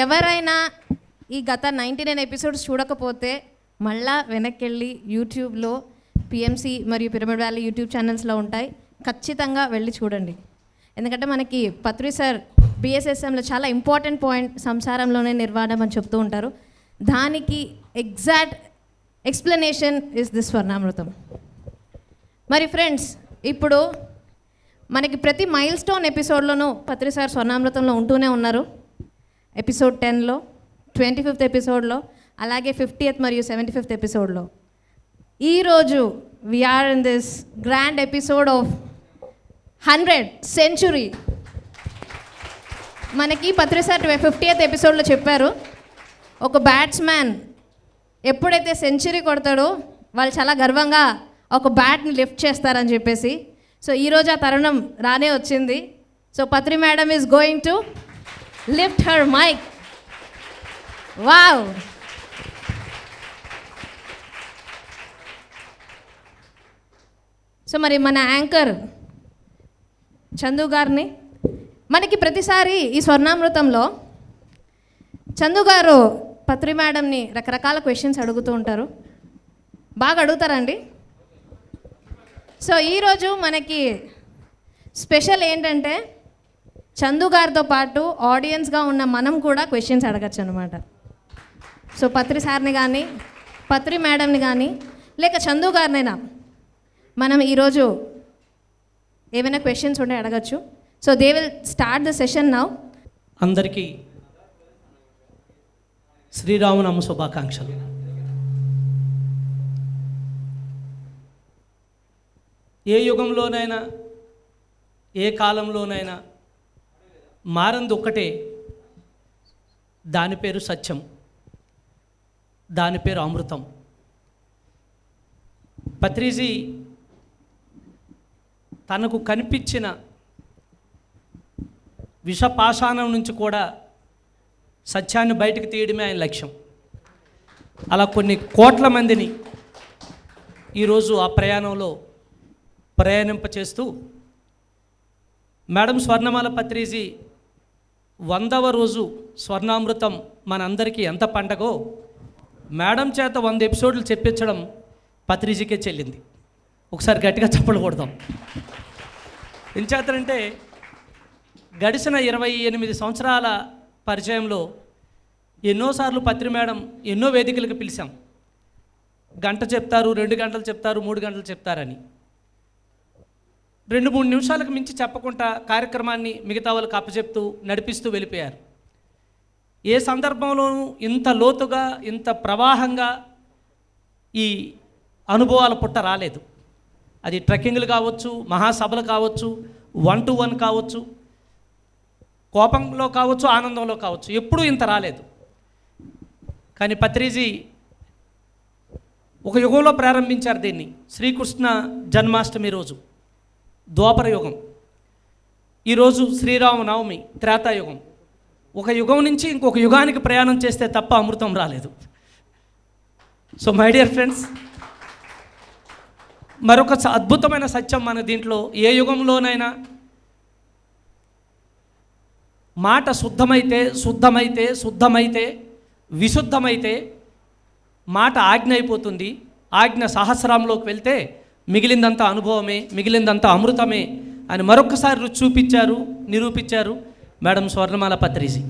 ఎవరైనా ఈ గత 99 ఎపిసోడ్స్ చూడకపోతే మళ్ళా వెనక్కి వెళ్ళి యూట్యూబ్లో పిఎంసి మరియు పిరమిడ్ వ్యాలీ యూట్యూబ్ ఛానల్స్లో ఉంటాయి, ఖచ్చితంగా వెళ్ళి చూడండి. ఎందుకంటే మనకి పత్రి సార్ బిఎస్ఎస్ఎంలో చాలా ఇంపార్టెంట్ పాయింట్ సంసారంలోనే నిర్వాణం అని చెప్తూ ఉంటారు. దానికి ఎగ్జాక్ట్ ఎక్స్ప్లెనేషన్ ఇస్ దిస్ స్వర్ణామృతం. మరి ఫ్రెండ్స్, ఇప్పుడు మనకి ప్రతి మైల్ స్టోన్ ఎపిసోడ్లోనూ పత్రి సార్ స్వర్ణామృతంలో ఉంటూనే ఉన్నారు. ఎపిసోడ్ 10లో, 25th ఎపిసోడ్లో, అలాగే 50th మరియు 75th ఎపిసోడ్లో. ఈరోజు we're in this grand episode of 100th century. మనకి పత్రి సార్ 50th ఎపిసోడ్లో చెప్పారు, ఒక బ్యాట్స్మ్యాన్ ఎప్పుడైతే సెంచరీ కొడతాడో వాళ్ళు చాలా గర్వంగా ఒక బ్యాట్ని లిఫ్ట్ చేస్తారని చెప్పేసి. సో ఈరోజు ఆ తరుణం రానే వచ్చింది. So Patri madam is going to lift her mic. Wow! So మరి మన యాంకర్ చందు గారిని, మనకి ప్రతిసారి ఈ స్వర్ణామృతంలో చందు గారు పత్రి మేడంని రకరకాల క్వశ్చన్స్ అడుగుతూ ఉంటారు. బాగా అడుగుతారండి. సో ఈరోజు మనకి స్పెషల్ ఏంటంటే చందు గారితో పాటు ఆడియన్స్గా ఉన్న మనం కూడా క్వశ్చన్స్ అడగచ్చు అనమాట. సో పత్రి సార్ని కానీ, పత్రి మేడంని కానీ, లేక చందు గారినైనా మనం ఈరోజు ఏమైనా క్వశ్చన్స్ ఉంటే అడగచ్చు. So they will start the session now. అందరికీ శ్రీరామనామ శుభాకాంక్షలు. ఏ యుగంలోనైనా, ఏ కాలంలోనైనా మారంది ఒక్కటే, దాని పేరు సత్యం, దాని పేరు అమృతం. పత్రిజీ తనకు కనిపించిన విషపాషాణం నుంచి కూడా సత్యాన్ని బయటకు తీయడమే ఆయన లక్ష్యం. అలా కొన్ని కోట్ల మందిని ఈరోజు ఆ ప్రయాణంలో ప్రయాణింపచేస్తూ మేడం స్వర్ణమాల పత్రిజీ 100వ రోజు స్వర్ణామృతం మనందరికీ ఎంత పండగో, మేడం చేత 100 ఎపిసోడ్లు చెప్పించడం పత్రిజీకే చెల్లింది. ఒకసారి గట్టిగా చప్పట్లు కొడదాం. ఏం చేస్తారంటే గడిచిన 28 సంవత్సరాల పరిచయంలో ఎన్నోసార్లు పత్రి మేడం ఎన్నో వేదికలకు పిలిచాం. గంట చెప్తారు, 2 గంటలు చెప్తారు, 3 గంటలు చెప్తారని 2-3 నిమిషాలకు మించి చెప్పకుండా కార్యక్రమాన్ని మిగతా వాళ్ళకి అప్పచెప్తూ నడిపిస్తూ వెళ్ళిపోయారు. ఏ సందర్భంలోనూ ఇంత లోతుగా, ఇంత ప్రవాహంగా ఈ అనుభవాల పుట్ట రాలేదు. అది ట్రెక్కింగ్లు కావచ్చు, మహాసభలు కావచ్చు, 1-to-1 కావచ్చు, కోపంలో కావచ్చు, ఆనందంలో కావచ్చు, ఎప్పుడూ ఇంత రాలేదు. కానీ పత్రిజీ ఒక యుగంలో ప్రారంభించారు దీన్ని. శ్రీకృష్ణ జన్మాష్టమి రోజు ద్వాపర యుగం, ఈరోజు శ్రీరామనవమి త్రేతాయుగం. ఒక యుగం నుంచి ఇంకొక యుగానికి ప్రయాణం చేస్తే తప్ప అమృతం రాలేదు. సో మై డియర్ ఫ్రెండ్స్, మరొక అద్భుతమైన సత్యం మన దీంట్లో, ఏ యుగంలోనైనా మాట శుద్ధమైతే విశుద్ధమైతే మాట ఆజ్ఞ అయిపోతుంది. ఆజ్ఞ సహస్రంలోకి వెళ్తే మిగిలిందంతా అనుభవమే, మిగిలిందంతా అమృతమే అని మరొకసారి రుచి చూపించారు, నిరూపించారు మేడం స్వర్ణమాల పత్రిజీ.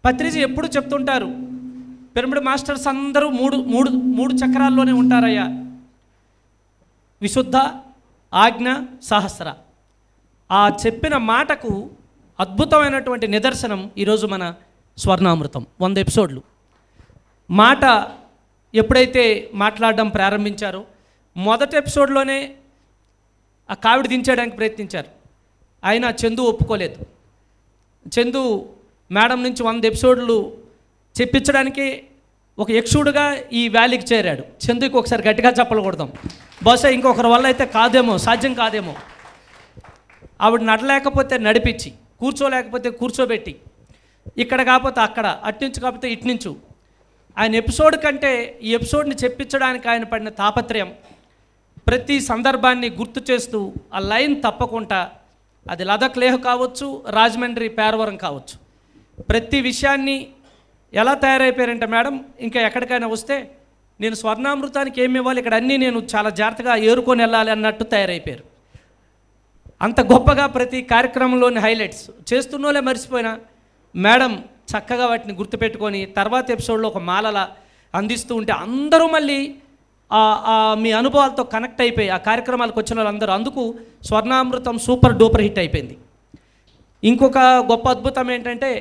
పత్రిజీ ఎప్పుడు చెప్తుంటారు, పిరమిడ్ మాస్టర్స్ అందరూ మూడు చక్రాల్లోనే ఉంటారయ్యా, విశుద్ధ, ఆజ్ఞ, సహస్ర. ఆ చెప్పిన మాటకు అద్భుతమైనటువంటి నిదర్శనం ఈరోజు మన స్వర్ణామృతం 100 ఎపిసోడ్లు. మాట ఎప్పుడైతే మాట్లాడడం ప్రారంభించారో మొదటి ఎపిసోడ్లోనే ఆ కావిడి దించేయడానికి ప్రయత్నించారు. అయినా చందు ఒప్పుకోలేదు. చందు మేడం నుంచి 100 ఎపిసోడ్లు చెప్పించడానికి ఒక యక్షుడుగా ఈ వ్యాలీకి చేరాడు. చందుకి ఒకసారి గట్టిగా చప్పలు కొడదాం. బహుశా ఇంకొకరి వల్ల అయితే కాదేమో, సాధ్యం కాదేమో. ఆవిడ నడలేకపోతే నడిపించి, కూర్చోలేకపోతే కూర్చోబెట్టి, ఇక్కడ కాకపోతే అక్కడ, అట్నుంచి కాకపోతే ఇట్నుంచు, ఆయన ఎపిసోడ్ కంటే ఈ ఎపిసోడ్ని చెప్పించడానికి ఆయన పడిన తాపత్రయం, ప్రతి సందర్భాన్ని గుర్తు చేస్తూ ఆ లైన్ తప్పకుండా, అది లదక్ లేహ్ కావచ్చు, రాజమండ్రి పేరవరం కావచ్చు, ప్రతి విషయాన్ని ఎలా తయారైపోయారంటే మేడం, ఇంకా ఎక్కడికైనా వస్తే నేను స్వర్ణామృతానికి ఏమి ఇవ్వాలి, ఇక్కడ అన్నీ నేను చాలా జాగ్రత్తగా ఏరుకొని వెళ్ళాలి అన్నట్టు తయారైపోయారు. అంత గొప్పగా ప్రతి కార్యక్రమంలోని హైలైట్స్ చేస్తున్నోలే మర్చిపోయినా మేడం చక్కగా వాటిని గుర్తుపెట్టుకొని తర్వాత ఎపిసోడ్లో ఒక మాలలా అందిస్తూ ఉంటే అందరూ మళ్ళీ మీ అనుభవాలతో కనెక్ట్ అయిపోయి ఆ కార్యక్రమాలకు వచ్చిన వాళ్ళందరూ, అందుకు స్వర్ణామృతం సూపర్ డూపర్ హిట్ అయిపోయింది. ఇంకొక గొప్ప అద్భుతం ఏంటంటే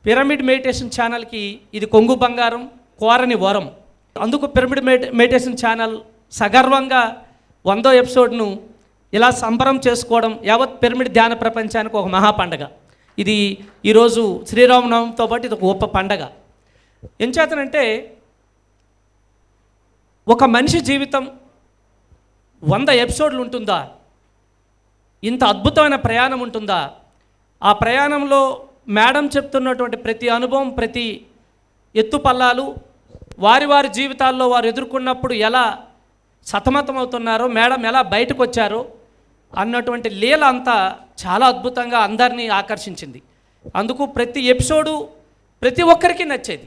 పిరమిడ్ మెడిటేషన్ ఛానల్కి ఇది కొంగు బంగారం, కోరని వరం. అందుకు పిరమిడ్ మెడిటేషన్ ఛానల్ సగర్వంగా 100వ ఎపిసోడ్ను ఇలా సంబరం చేసుకోవడం యావత్ పిరమిడ్ ధ్యాన ప్రపంచానికి ఒక మహా పండగ. ఇది ఈరోజు శ్రీరామనవమితో పాటు ఇది ఒక గొప్ప పండగ. ఎంచేతనంటే ఒక మనిషి జీవితం 100 ఎపిసోడ్లు ఉంటుందా? ఇంత అద్భుతమైన ప్రయాణం ఉంటుందా? ఆ ప్రయాణంలో మేడం చెప్తున్నటువంటి ప్రతి అనుభవం, ప్రతి ఎత్తుపల్లాలు, వారి వారి జీవితాల్లో వారు ఎదుర్కొన్నప్పుడు ఎలా సతమతమవుతున్నారో, మేడం ఎలా బయటకు వచ్చారో అన్నటువంటి లీల అంతా చాలా అద్భుతంగా అందరినీ ఆకర్షించింది. అందుకు ప్రతి ఎపిసోడు ప్రతి ఒక్కరికి నచ్చేది.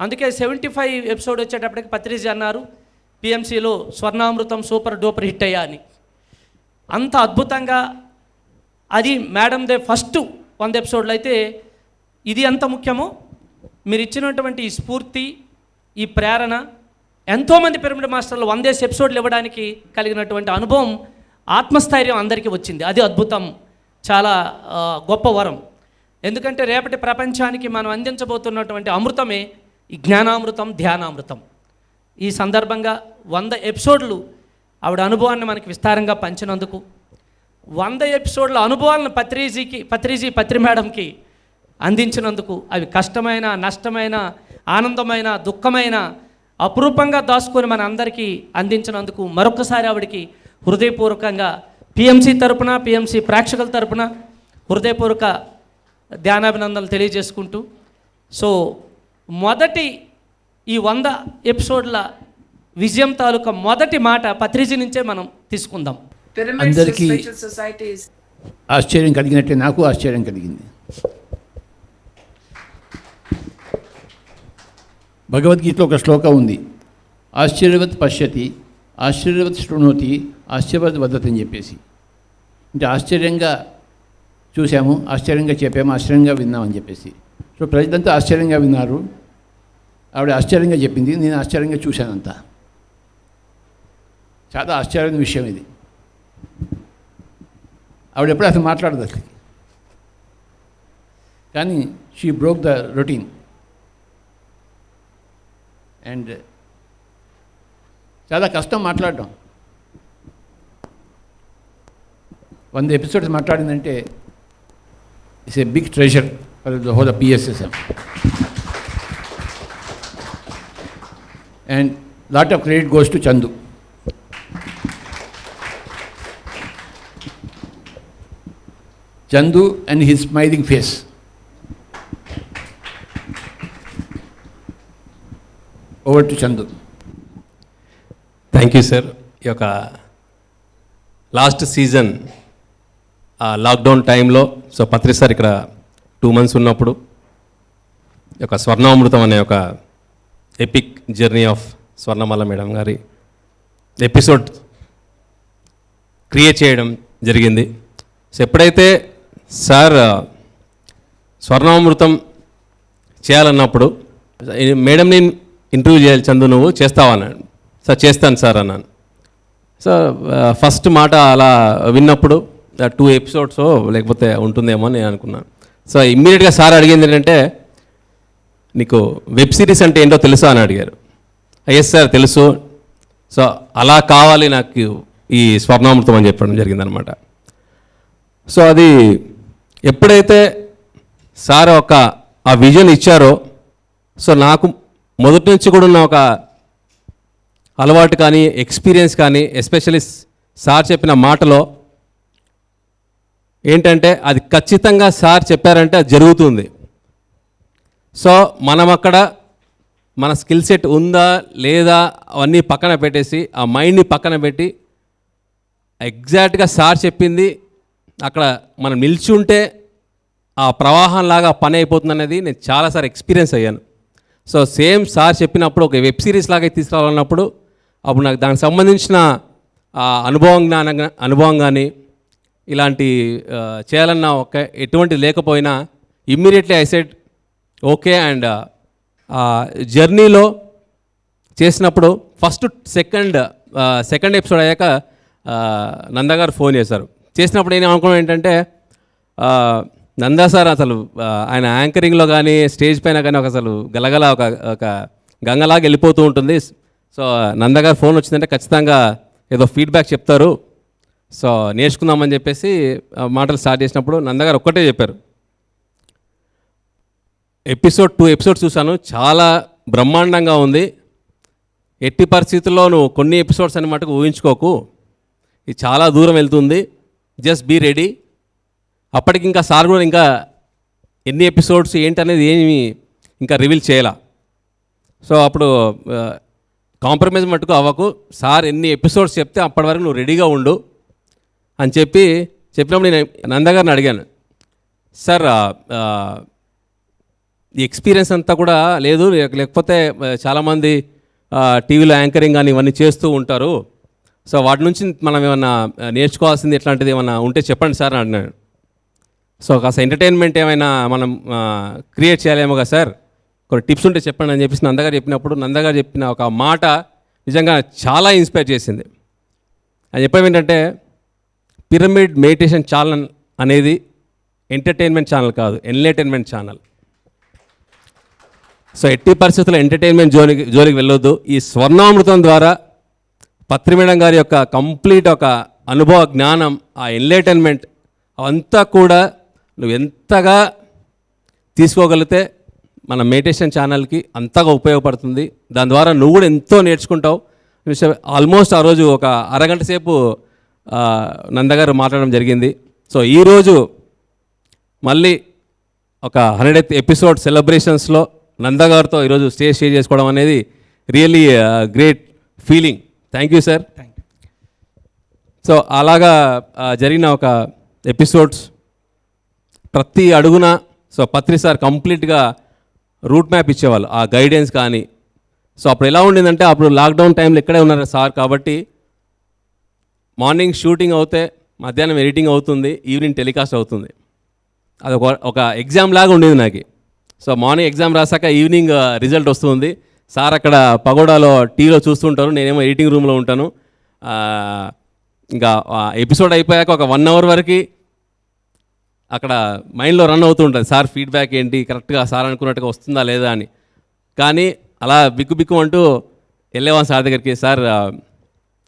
అందుకే 75 ఎపిసోడ్ వచ్చేటప్పటికి పత్రిజీ అన్నారు పిఎంసిలో స్వర్ణామృతం సూపర్ డూపర్ హిట్ అయ్యా అని. అంత అద్భుతంగా అది మేడందే ఫస్ట్ 100 ఎపిసోడ్లు. అయితే ఇది ఎంత ముఖ్యమో మీరు ఇచ్చినటువంటి ఈ స్ఫూర్తి, ఈ ప్రేరణ, ఎంతోమంది పిరమిడ్ మాస్టర్లు 100 ఎపిసోడ్లు ఇవ్వడానికి కలిగినటువంటి అనుభవం, ఆత్మస్థైర్యం అందరికీ వచ్చింది. అది అద్భుతం, చాలా గొప్ప వరం. ఎందుకంటే రేపటి ప్రపంచానికి మనం అందించబోతున్నటువంటి అమృతమే ఈ జ్ఞానామృతం, ధ్యానామృతం. ఈ సందర్భంగా 100 ఎపిసోడ్లు ఆవిడ అనుభవాన్ని మనకి విస్తారంగా పంచినందుకు, 100 ఎపిసోడ్ల అనుభవాలను పత్రి మేడంకి అందించినందుకు, అవి కష్టమైన, నష్టమైన, ఆనందమైన, దుఃఖమైన అపురూపంగా దాచుకొని మన అందరికీ అందించినందుకు మరొకసారి ఆవిడకి హృదయపూర్వకంగా పిఎంసి తరపున, పిఎంసి ప్రేక్షకుల తరపున హృదయపూర్వక ధ్యానాభినందనలు తెలియజేసుకుంటూ, సో మొదటి ఈ 100 ఎపిసోడ్ల విజయం తాలూకా మొదటి మాట పత్రిజీ నుంచే మనం తీసుకుందాం. అందరికీ ఆశ్చర్యం కలిగినట్టే నాకు ఆశ్చర్యం కలిగింది. భగవద్గీతలో ఒక శ్లోకం ఉంది, ఆశ్చర్యవత్ పశ్యతి, ఆశ్చర్యవత్ శృణోతి, ఆశ్చర్యవత్ వదతి అని చెప్పేసి. అంటే ఆశ్చర్యంగా చూసాము, ఆశ్చర్యంగా చెప్పాము, ఆశ్చర్యంగా విన్నామని చెప్పేసి. సో ప్రజలంతా ఆశ్చర్యంగా విన్నారు, ఆవిడ ఆశ్చర్యంగా చెప్పింది, నేను ఆశ్చర్యంగా చూశానంతా. చాలా ఆశ్చర్యమైన విషయం ఇది. ఆవిడ ఎప్పుడు అసలు మాట్లాడదు అసలు, కానీ she broke the routine. And చాలా కష్టం మాట్లాడడం. 100 ఎపిసోడ్స్ మాట్లాడిందంటే it's a big treasure for the whole of PSSM. And lot of credit goes to Chandu. Chandu and his smiling face. Over to Chandu. Thank you sir. ఈ యొక్క last season lockdown టైంలో so Patri sir ఇక్కడ 2 months ఉన్నప్పుడు ఈ యొక్క స్వర్ణామృతం అనే ఒక epic journey of Swarnamala madam గారి ఎపిసోడ్ క్రియేట్ చేయడం జరిగింది. సో ఎప్పుడైతే సార్ స్వర్ణామృతం చేయాలన్నప్పుడు మేడంని ఇంటర్వ్యూ చేయాలి, చందు నువ్వు చేస్తావా అన్నాడు. సార్ చేస్తాను సార్ అన్నాను. సో ఫస్ట్ మాట అలా విన్నప్పుడు 2 episodes లేకపోతే ఉంటుందేమో అని నేను అనుకున్నాను. సో ఇమ్మీడియట్గా సార్ అడిగింది ఏంటంటే, నీకు వెబ్ సిరీస్ అంటే ఏంటో తెలుసా అని అడిగారు. ఎస్ సార్ తెలుసు. సో అలా కావాలి నాకు ఈ స్వర్ణామృతం అని చెప్పడం జరిగిందనమాట. సో అది ఎప్పుడైతే సార్ ఆ విజన్ ఇచ్చారో, సో నాకు మొదటి నుంచి కూడా ఉన్న ఒక అలవాటు కానీ ఎక్స్పీరియన్స్ కానీ, ఎస్పెషల్లీ సార్ చెప్పిన మాటలో ఏంటంటే అది ఖచ్చితంగా సార్ చెప్పారంటే అది జరుగుతుంది. సో మనం అక్కడ మన స్కిల్ సెట్ ఉందా లేదా అవన్నీ పక్కన పెట్టేసి, ఆ మైండ్ని పక్కన పెట్టి ఎగ్జాక్ట్గా సార్ చెప్పింది అక్కడ మనం నిల్చుంటే ఆ ప్రవాహంలాగా పని అయిపోతుంది అనేది నేను చాలాసార్లు ఎక్స్పీరియన్స్ అయ్యాను. సో సేమ్ సార్ చెప్పినప్పుడు ఒక వెబ్ సిరీస్ లాగా తీసుకురావాలన్నప్పుడు అప్పుడు నాకు దానికి సంబంధించిన అనుభవం కానీ ఇలాంటి చేయాలన్న ఒక ఎటువంటి లేకపోయినా immediately I said okay. And జర్నీలో చేసినప్పుడు సెకండ్ ఎపిసోడ్ అయ్యాక నందగారు ఫోన్ చేసినప్పుడు నేను అనుకున్నాను ఏంటంటే నందా సార్ అసలు ఆయన యాంకరింగ్లో కానీ స్టేజ్ పైన కానీ అసలు గలగల ఒక గంగలాగా వెళ్ళిపోతూ ఉంటుంది. సో నందగారు ఫోన్ వచ్చిందంటే ఖచ్చితంగా ఏదో ఫీడ్బ్యాక్ చెప్తారు, సో నేర్చుకుందామని చెప్పేసి మాటలు స్టార్ట్ చేసినప్పుడు నందగారు ఒక్కటే చెప్పారు, టూ ఎపిసోడ్స్ చూశాను, చాలా బ్రహ్మాండంగా ఉంది, ఎట్టి పరిస్థితుల్లో నువ్వు కొన్ని ఎపిసోడ్స్ అని మటుకు ఊహించుకోకు, ఇది చాలా దూరం వెళ్తుంది, జస్ట్ బీ రెడీ. అప్పటికి ఇంకా సార్ కూడా ఇంకా ఎన్ని ఎపిసోడ్స్ ఏంటనేది ఏమి ఇంకా రివీల్ చేయాల. సో అప్పుడు కాంప్రమైజ్ మటుకు అవ్వకు, సార్ ఎన్ని ఎపిసోడ్స్ చెప్తే అప్పటి వరకు నువ్వు రెడీగా ఉండు అని చెప్పినప్పుడు నేను నందగారిని అడిగాను, సార్ ఈ ఎక్స్పీరియన్స్ అంతా కూడా లేదు, లేకపోతే చాలామంది టీవీలో యాంకరింగ్ కానీ ఇవన్నీ చేస్తూ ఉంటారు, సో వాటి నుంచి మనం ఏమన్నా నేర్చుకోవాల్సింది ఎట్లాంటిది ఏమన్నా ఉంటే చెప్పండి సార్ అని అన్నాడు. సో కాస్త ఎంటర్టైన్మెంట్ ఏమైనా మనం క్రియేట్ చేయాలేమో కదా సార్, కొన్ని టిప్స్ ఉంటే చెప్పండి అని చెప్పేసి నందగారు చెప్పినప్పుడు నందగారు చెప్పిన ఒక మాట నిజంగా చాలా ఇన్స్పైర్ చేసింది. అది చెప్పడం ఏంటంటే పిరమిడ్ మెడిటేషన్ ఛానల్ అనేది ఎంటర్టైన్మెంట్ ఛానల్ కాదు, ఎన్లైటైన్మెంట్ ఛానల్. సో ఎట్టి పరిస్థితుల్లో ఎంటర్టైన్మెంట్ జోలికి వెళ్ళొద్దు. ఈ స్వర్ణామృతం ద్వారా పత్రి మేడం గారి యొక్క కంప్లీట్ ఒక అనుభవ జ్ఞానం, ఆ ఎన్లైటైన్మెంట్ అవంతా కూడా నువ్వు ఎంతగా తీసుకోగలిగితే మన మెడిటేషన్ ఛానల్కి అంతగా ఉపయోగపడుతుంది. దాని ద్వారా నువ్వు కూడా ఎంతో నేర్చుకుంటావు. ఆల్మోస్ట్ ఆ రోజు ఒక అరగంట సేపు నందగారు మాట్లాడడం జరిగింది. సో ఈరోజు మళ్ళీ ఒక 100th ఎపిసోడ్ సెలబ్రేషన్స్లో నందగారితో ఈరోజు స్టేజ్ షేర్ చేసుకోవడం అనేది really great feeling. Thank you sir. So అలాగా జరిగిన ఒక ఎపిసోడ్స్ ప్రతి అడుగున సో పత్రి సార్ కంప్లీట్గా రూట్ మ్యాప్ ఇచ్చేవాళ్ళు, ఆ గైడెన్స్ కానీ. సో అప్పుడు ఎలా ఉండిందంటే అప్పుడు లాక్డౌన్ టైంలో ఇక్కడే ఉన్నారు సార్, కాబట్టి మార్నింగ్ షూటింగ్ అవుతే మధ్యాహ్నం ఎడిటింగ్ అవుతుంది, ఈవినింగ్ టెలికాస్ట్ అవుతుంది. అది ఒక ఎగ్జామ్ లాగా ఉండేది నాకు. సో మార్నింగ్ ఎగ్జామ్ రాసాక ఈవినింగ్ రిజల్ట్ వస్తుంది. సార్ అక్కడ పగోడాలో టీవీలో చూస్తుంటారు, నేనేమో ఎడిటింగ్ రూమ్లో ఉంటాను. ఇంకా ఎపిసోడ్ అయిపోయాక ఒక 1 hour వరకు అక్కడ మైండ్లో రన్ అవుతూ ఉంటుంది, సార్ ఫీడ్బ్యాక్ ఏంటి, కరెక్ట్గా సార్ అనుకున్నట్టుగా వస్తుందా లేదా అని. కానీ అలా బిక్కు అంటూ వెళ్ళేవాం సార్ దగ్గరికి, సార్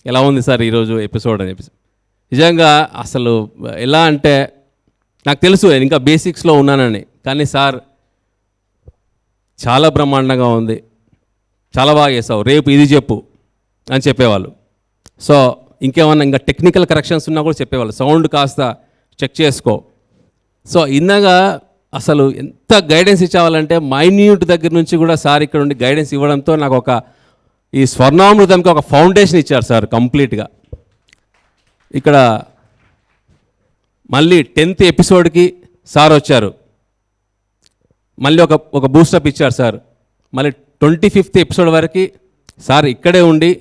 ఎలా ఉంది సార్ ఈరోజు ఎపిసోడ్ అని చెప్పేసి. నిజంగా అసలు ఎలా అంటే నాకు తెలుసు నేను ఇంకా బేసిక్స్లో ఉన్నానని, కానీ సార్ చాలా బ్రహ్మాండంగా ఉంది, చాలా బాగా చేసావు, రేపు ఇది చెప్పు అని చెప్పేవాళ్ళు. సో ఇంకేమన్నా ఇంకా టెక్నికల్ కరెక్షన్స్ ఉన్నా కూడా చెప్పేవాళ్ళు, సౌండ్ కాస్త చెక్ చేసుకో. సో ఇందాక అసలు ఎంత గైడెన్స్ ఇచ్చేవాళ్ళంటే మైన్యూట్ దగ్గర నుంచి కూడా సార్ ఇక్కడ ఉండి గైడెన్స్ ఇవ్వడంతో నాకు ఒక ఈ స్వర్ణామృతంకి ఒక ఫౌండేషన్ ఇచ్చారు సార్ కంప్లీట్గా. ఇక్కడ మళ్ళీ 10th ఎపిసోడ్కి సార్ వచ్చారు, మళ్ళీ ఒక బూస్టప్ ఇచ్చారు సార్. మళ్ళీ 25th ఎపిసోడ్ వరకు సార్ ఇక్కడే ఉండి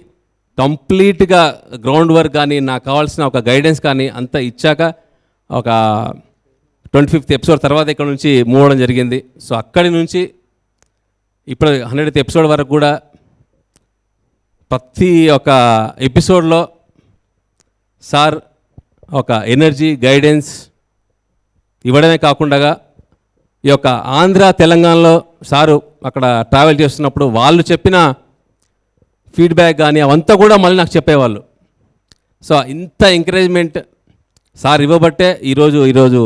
కంప్లీట్గా గ్రౌండ్ వర్క్ కానీ నాకు కావాల్సిన ఒక గైడెన్స్ కానీ అంతా ఇచ్చాక ఒక 25th ఎపిసోడ్ తర్వాత ఇక్కడ నుంచి మూవ్ అవ్వడం జరిగింది. సో అక్కడి నుంచి ఇప్పుడు 100th ఎపిసోడ్ వరకు కూడా ప్రతి ఒక్క ఎపిసోడ్లో సార్ ఒక ఎనర్జీ గైడెన్స్ ఇవ్వడమే కాకుండా ఈ యొక్క ఆంధ్ర తెలంగాణలో సారు అక్కడ ట్రావెల్ చేస్తున్నప్పుడు వాళ్ళు చెప్పిన ఫీడ్బ్యాక్ కానీ అవంతా కూడా మళ్ళీ నాకు చెప్పేవాళ్ళు. సో ఇంత ఎంకరేజ్మెంట్ సార్ ఇవ్వబట్టే ఈరోజు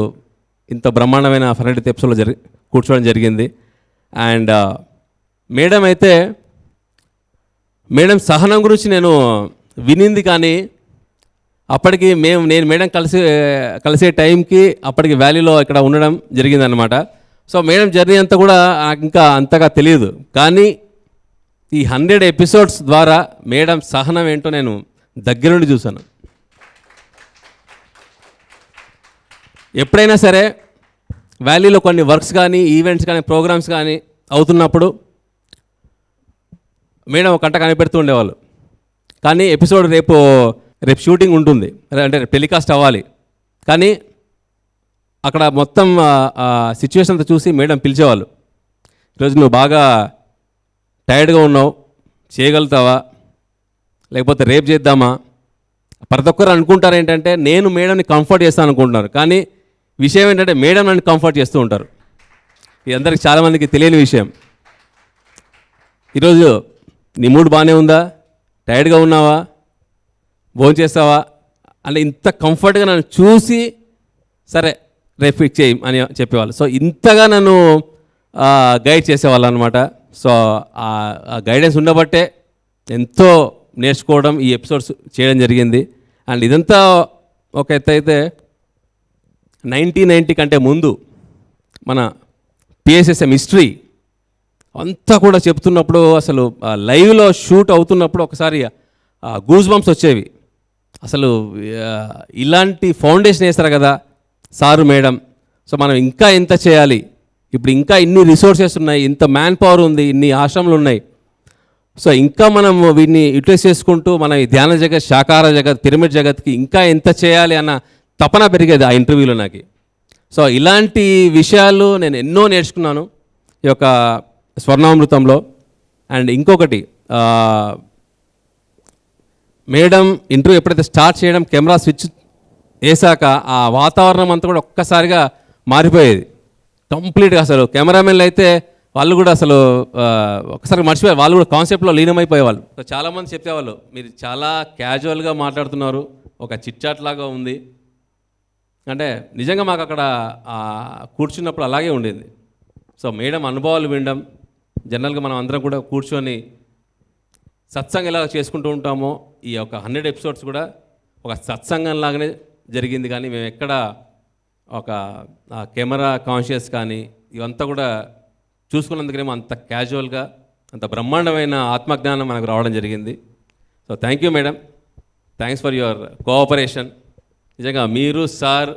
ఇంత బ్రహ్మాండమైన 100th ఎపిసోడ్లో కూర్చోవడం జరిగింది. అండ్ మేడం సహనం గురించి నేను వినింది, కానీ అప్పటికి నేను మేడం కలిసే టైంకి అప్పటికి వ్యాలీలో ఇక్కడ ఉండడం జరిగిందనమాట. సో మేడం జర్నీ అంతా కూడా నాకు ఇంకా అంతగా తెలియదు, కానీ ఈ 100 ఎపిసోడ్స్ ద్వారా మేడం సహనం ఏంటో నేను దగ్గర నుండి చూశాను. ఎప్పుడైనా సరే వ్యాలీలో కొన్ని వర్క్స్ కానీ ఈవెంట్స్ కానీ ప్రోగ్రామ్స్ కానీ అవుతున్నప్పుడు మేడం ఒక గంట కనిపెడుతూ ఉండేవాళ్ళు. కానీ ఎపిసోడ్ రేపు షూటింగ్ ఉంటుంది, అంటే టెలికాస్ట్ అవ్వాలి. కానీ అక్కడ మొత్తం సిచ్యువేషన్ అంతా చూసి మేడం పిలిచేవాళ్ళు, ఈరోజు నువ్వు బాగా టైర్డ్గా ఉన్నావు, చేయగలుగుతావా, లేకపోతే రేపు చేద్దామా. ప్రతి ఒక్కరు అనుకుంటారు ఏంటంటే నేను మేడంని కంఫర్ట్ చేస్తాను అనుకుంటున్నారు, కానీ విషయం ఏంటంటే మేడం నన్ను కంఫర్ట్ చేస్తూ ఉంటారు. ఇది అందరికి చాలామందికి తెలియని విషయం. ఈరోజు నీ మూడ్ బాగానే ఉందా, టైర్డ్గా ఉన్నావా, భోజనం చేస్తావా అంటే ఇంత కంఫర్ట్గా నన్ను చూసి సరే రేపు ఫిక్స్ చేయి అని చెప్పేవాళ్ళు. సో ఇంతగా నన్ను గైడ్ చేసేవాళ్ళు అనమాట. సో ఆ గైడెన్స్ ఉండబట్టే ఎంతో నేర్చుకోవడం, ఈ ఎపిసోడ్స్ చేయడం జరిగింది. అండ్ ఇదంతా ఒక ఎత్తు అయితే 1990 కంటే ముందు మన పిఎస్ఎస్ఎం హిస్టరీ అంతా కూడా చెప్తున్నప్పుడు అసలు లైవ్లో షూట్ అవుతున్నప్పుడు ఒకసారి గూస్ బంప్స్ వచ్చేవి. అసలు ఇలాంటి ఫౌండేషన్ వేస్తారు కదా సారు మేడం. సో మనం ఇంకా ఎంత చేయాలి, ఇప్పుడు ఇంకా ఇన్ని రిసోర్సెస్ ఉన్నాయి, ఇంత మ్యాన్ పవర్ ఉంది, ఇన్ని ఆశ్రమాలు ఉన్నాయి. సో ఇంకా మనం వీటిని యూటిలైజ్ చేసుకుంటూ మన ఈ ధ్యాన జగత్, శాకాహార జగత్, పిరమిడ్ జగత్కి ఇంకా ఎంత చేయాలి అన్న తపన పెరిగేది ఆ ఇంటర్వ్యూలో నాకు. సో ఇలాంటి విషయాలు నేను ఎన్నో నేర్చుకున్నాను ఈ యొక్క స్వర్ణామృతంలో. అండ్ ఇంకొకటి, మేడం ఇంటర్వ్యూ ఎప్పుడైతే స్టార్ట్ చేయడం, కెమెరా స్విచ్ వేసాక ఆ వాతావరణం అంతా కూడా ఒక్కసారిగా మారిపోయేది కంప్లీట్గా. అసలు కెమెరామెన్లు అయితే వాళ్ళు కూడా అసలు ఒకసారి మర్చిపోయారు, వాళ్ళు కూడా కాన్సెప్ట్లో లీనమైపోయేవాళ్ళు. సో చాలామంది చెప్పేవాళ్ళు మీరు చాలా క్యాజువల్గా మాట్లాడుతున్నారు, ఒక చిట్చాట్ లాగా ఉంది అంటే. నిజంగా మాకు అక్కడ కూర్చున్నప్పుడు అలాగే ఉండేది. సో మేడం అనుభవాలు వినడం, జనరల్గా మనం అందరం కూడా కూర్చొని సత్సంగం ఎలా చేసుకుంటూ ఉంటామో ఈ యొక్క 100 ఎపిసోడ్స్ కూడా ఒక సత్సంగం లాగానే జరిగింది. కానీ మేము ఎక్కడ ఒక కెమెరా కాన్షియస్ కానీ ఇవంతా కూడా చూసుకున్నందుకేమో అంత క్యాజువల్గా, అంత బ్రహ్మాండమైన ఆత్మజ్ఞానం మనకు రావడం జరిగింది. So thank you madam, thanks for your cooperation. నిజంగా మీరు సార్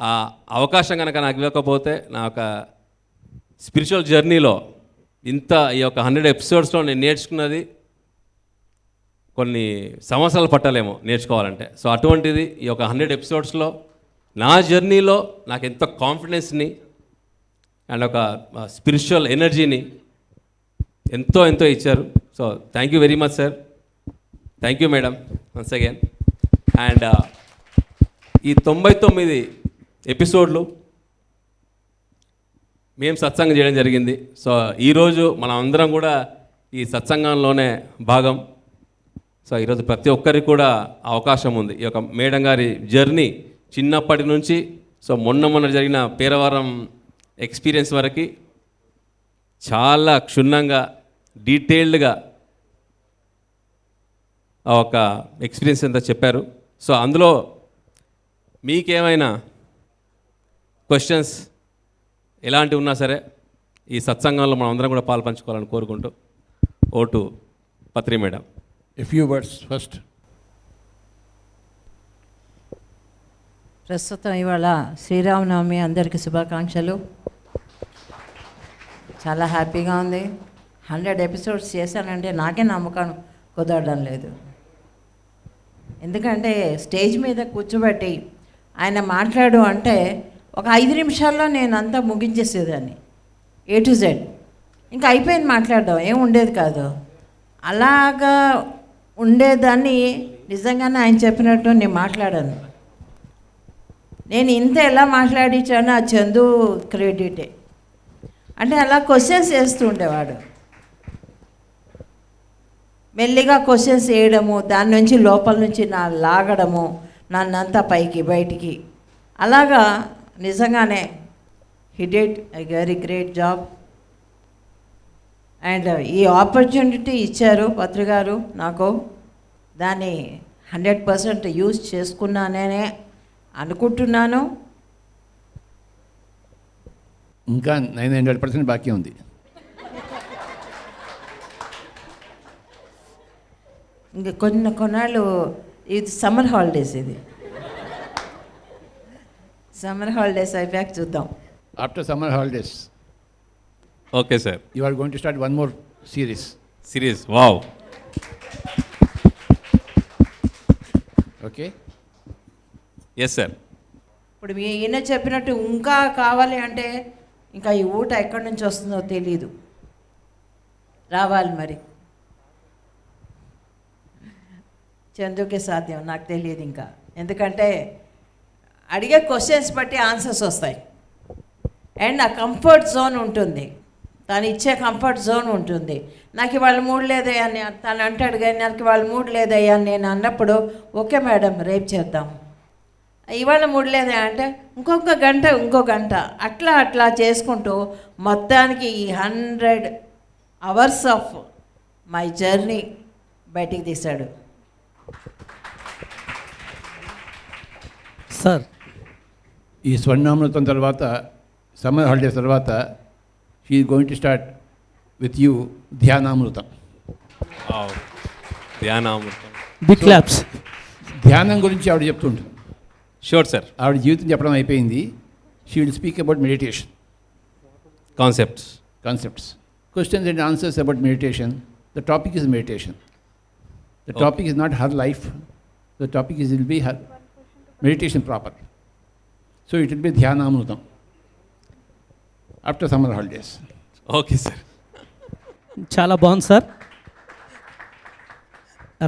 ఆ అవకాశం కనుక నాకు ఇవ్వకపోతే నా ఒక స్పిరిచువల్ జర్నీలో ఇంత ఈ యొక్క 100 ఎపిసోడ్స్లో నేను నేర్చుకున్నది కొన్ని సంవత్సరాలు పట్టాలేమో నేర్చుకోవాలంటే. సో అటువంటిది ఈ యొక్క 100 ఎపిసోడ్స్లో నా జర్నీలో నాకు ఎంతో కాన్ఫిడెన్స్ని అండ్ ఒక స్పిరిచువల్ ఎనర్జీని ఎంతో ఎంతో ఇచ్చారు. So thank you very much sir, thank you madam once again. And ఈ 99 ఎపిసోడ్లు మేము సత్సంగం చేయడం జరిగింది. సో ఈరోజు మనం అందరం కూడా ఈ సత్సంగంలోనే భాగం. సో ఈరోజు ప్రతి ఒక్కరికి కూడా అవకాశం ఉంది. ఈ యొక్క మేడం గారి జర్నీ చిన్నప్పటి నుంచి సో మొన్న జరిగిన పేరవరం ఎక్స్పీరియన్స్ వరకు చాలా క్షుణ్ణంగా, డీటెయిల్డ్గా ఆ ఒక ఎక్స్పీరియన్స్ అంతా చెప్పారు. సో అందులో మీకేమైనా క్వశ్చన్స్ ఎలాంటివి ఉన్నా సరే ఈ సత్సంగంలో మనం అందరం కూడా పాలు పంచుకోవాలని కోరుకుంటూ vote Patri madam. A few words first. ప్రస్తుతం ఇవాళ శ్రీరామనవమి, అందరికీ శుభాకాంక్షలు. చాలా హ్యాపీగా ఉంది. 100 ఎపిసోడ్స్ చేశానంటే నాకే నమ్మకం కుదరడం లేదు. ఎందుకంటే స్టేజ్ మీద కూర్చోబెట్టి ఆయన మాట్లాడు అంటే ఒక 5 నిమిషాల్లో నేను అంతా ముగించేసేదాన్ని, A to Z. ఇంకా అయిపోయింది, మాట్లాడదాం, ఏం ఉండేది కాదు. అలాగా ఉండేదాన్ని. నిజంగానే ఆయన చెప్పినట్టు నేను మాట్లాడాను. నేను ఇంత ఎలా మాట్లాడించానో ఆ చందు క్రెడిటే. అంటే అలా క్వశ్చన్స్ వేస్తూ ఉండేవాడు, మెల్లిగా క్వశ్చన్స్ వేయడము, దాని నుంచి లోపల నుంచి నా లాగడము, నన్నంతా పైకి బయటికి. అలాగా నిజంగానే he did a very great job. And ఈ ఆపర్చునిటీ ఇచ్చారు పత్రికారు నాకు, దాన్ని 100% యూజ్ చేసుకున్నాననే అనుకుంటున్నాను. ఇంకా 900% బాకీ ఉంది. ఇంకా కొన్నాళ్ళు ఇది సమ్మర్ హాలిడేస్, ఇది సమ్మర్ హాలిడేస్ అయిపోయాక చూద్దాం. After summer holidays, okay sir. you are going to start one more series. Series wow. Okay? Yes sir. ఇప్పుడు ఈయన చెప్పినట్టు ఇంకా కావాలి అంటే ఇంకా ఈ ఊట ఎక్కడి నుంచి వస్తుందో తెలీదు, రావాలి మరి. చందుకే సాధ్యం, నాకు తెలియదు ఇంకా. ఎందుకంటే అడిగే క్వశ్చన్స్ బట్టి ఆన్సర్స్ వస్తాయి. అండ్ ఆ కంఫర్ట్ జోన్ ఉంటుంది, తను ఇచ్చే కంఫర్ట్ జోన్ ఉంటుంది. నాకు ఇవాళ మూడు లేదయ్యా అని తను అంటాడు, కానీ నాకు ఇవాళ మూడు లేదయ్యా అని నేను అన్నప్పుడు ఓకే మేడం రేపు చేద్దాం. ఇవాళ మూడు లేదా అంటే ఇంకొక గంట అట్లా అట్లా చేసుకుంటూ మొత్తానికి ఈ 100 hours ఆఫ్ మై జర్నీ బయటికి తీశాడు. సార్ ఈ స్వర్ణామృతం తర్వాత సమ్మర్ హాలిడేస్ తర్వాత she is going to start with you Dhyanamrutham. Wow. Dhyanamrutham. Big claps. ధ్యానం గురించి ఆవిడ చెప్తుంటుంది. Sure sir. ఆవిడ జీవితం చెప్పడం అయిపోయింది. She will speak about meditation concepts. questions and answers about meditation. The topic is meditation. The Okay. topic is not her life. The topic will be her meditation proper. So it will be Dhyanamrutam after summer holidays. Okay sir. చాలా బాగుంది sir.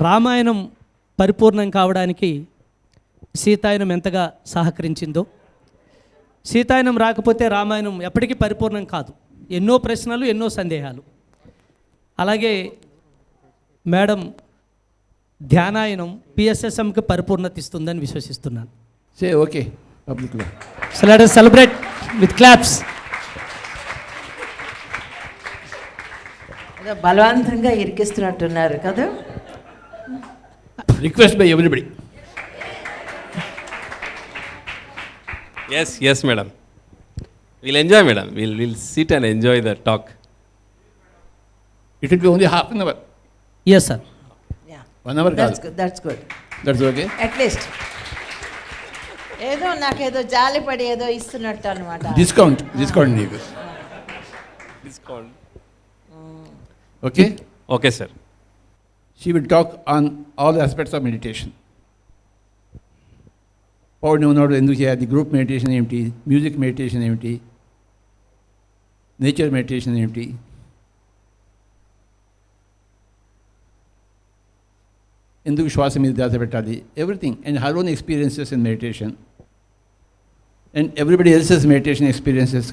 Ramayanam పరిపూర్ణం కావడానికి సీతాయనం ఎంతగా సహకరించిందో, సీతాయనం రాకపోతే రామాయణం ఎప్పటికీ పరిపూర్ణం కాదు. ఎన్నో ప్రశ్నలు, ఎన్నో సందేహాలు. అలాగే మేడం ధ్యానాయనం పిఎస్ఎస్ఎంకి పరిపూర్ణత ఇస్తుందని విశ్వసిస్తున్నాను. Say okay publicly. So let us celebrate with claps. ఏదో బలవంతంగా ఇరికిస్తున్నట్టున్నారు కదా. Request by everybody. Yes madam. Will enjoy madam. Will sit and enjoy the talk. It will be only half an hour. Yes sir. 1 hour that's కాదు. Good, that's good. That's okay. At least ఏదో నాకేదో జాలిపడి ఏదో ఇస్తున్నట్టు అనమాట. Discount నీకు. Discount. Okay? Okay sir. She will talk on all aspects of meditation. పౌర్ణమి ఉన్నాడు ఎందుకు చేయాలి, గ్రూప్ మెడిటేషన్ ఏమిటి, మ్యూజిక్ మెడిటేషన్ ఏమిటి, నేచర్ మెడిటేషన్ ఏమిటి, ఎందుకు శ్వాస మీద ధ్యాస పెట్టాలి, everything. And her own experiences in meditation and everybody else's meditation experiences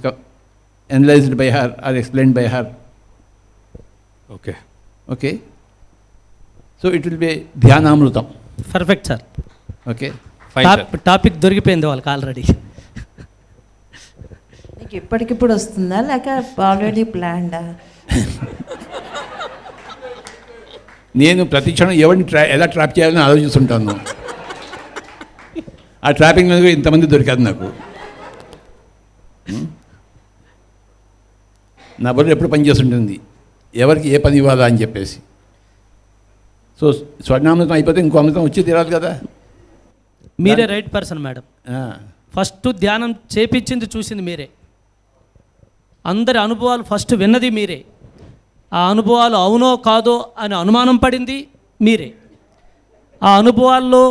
analysed by her or explained by her. Okay. Okay. So it will be Dhyanamrutham. Perfect sir. Okay. Fine sir. Topic దొరికిపోయింది వాళ్ళకి already. నీకు ఇప్పటికిప్పుడు వస్తుందా లేక already ప్లాన్డా? నేను ప్రతి క్షణం ఎవరిని ఎలా ట్రాప్ చేయాలని ఆలోచిస్తుంటాను. ఆ ట్రాపింగ్ మీద కూడా ఇంతమంది దొరికారు నాకు. నా బుర్ర ఎప్పుడు పనిచేస్తుంటుంది, ఎవరికి ఏ పని ఇవ్వాలా అని చెప్పేసి. సో స్వర్ణామృతం అయిపోతే ఇంకో అమృతం వచ్చి తీరాలి కదా. మీరే రైట్ పర్సన్ మేడం. ఫస్ట్ ధ్యానం చేపించింది చూసింది మీరే. అందరి అనుభవాలు ఫస్ట్ విన్నది మీరే. ఆ అనుభవాలు అవునో కాదో అని అనుమానం పడింది మీరే. ఆ అనుభవాల్లో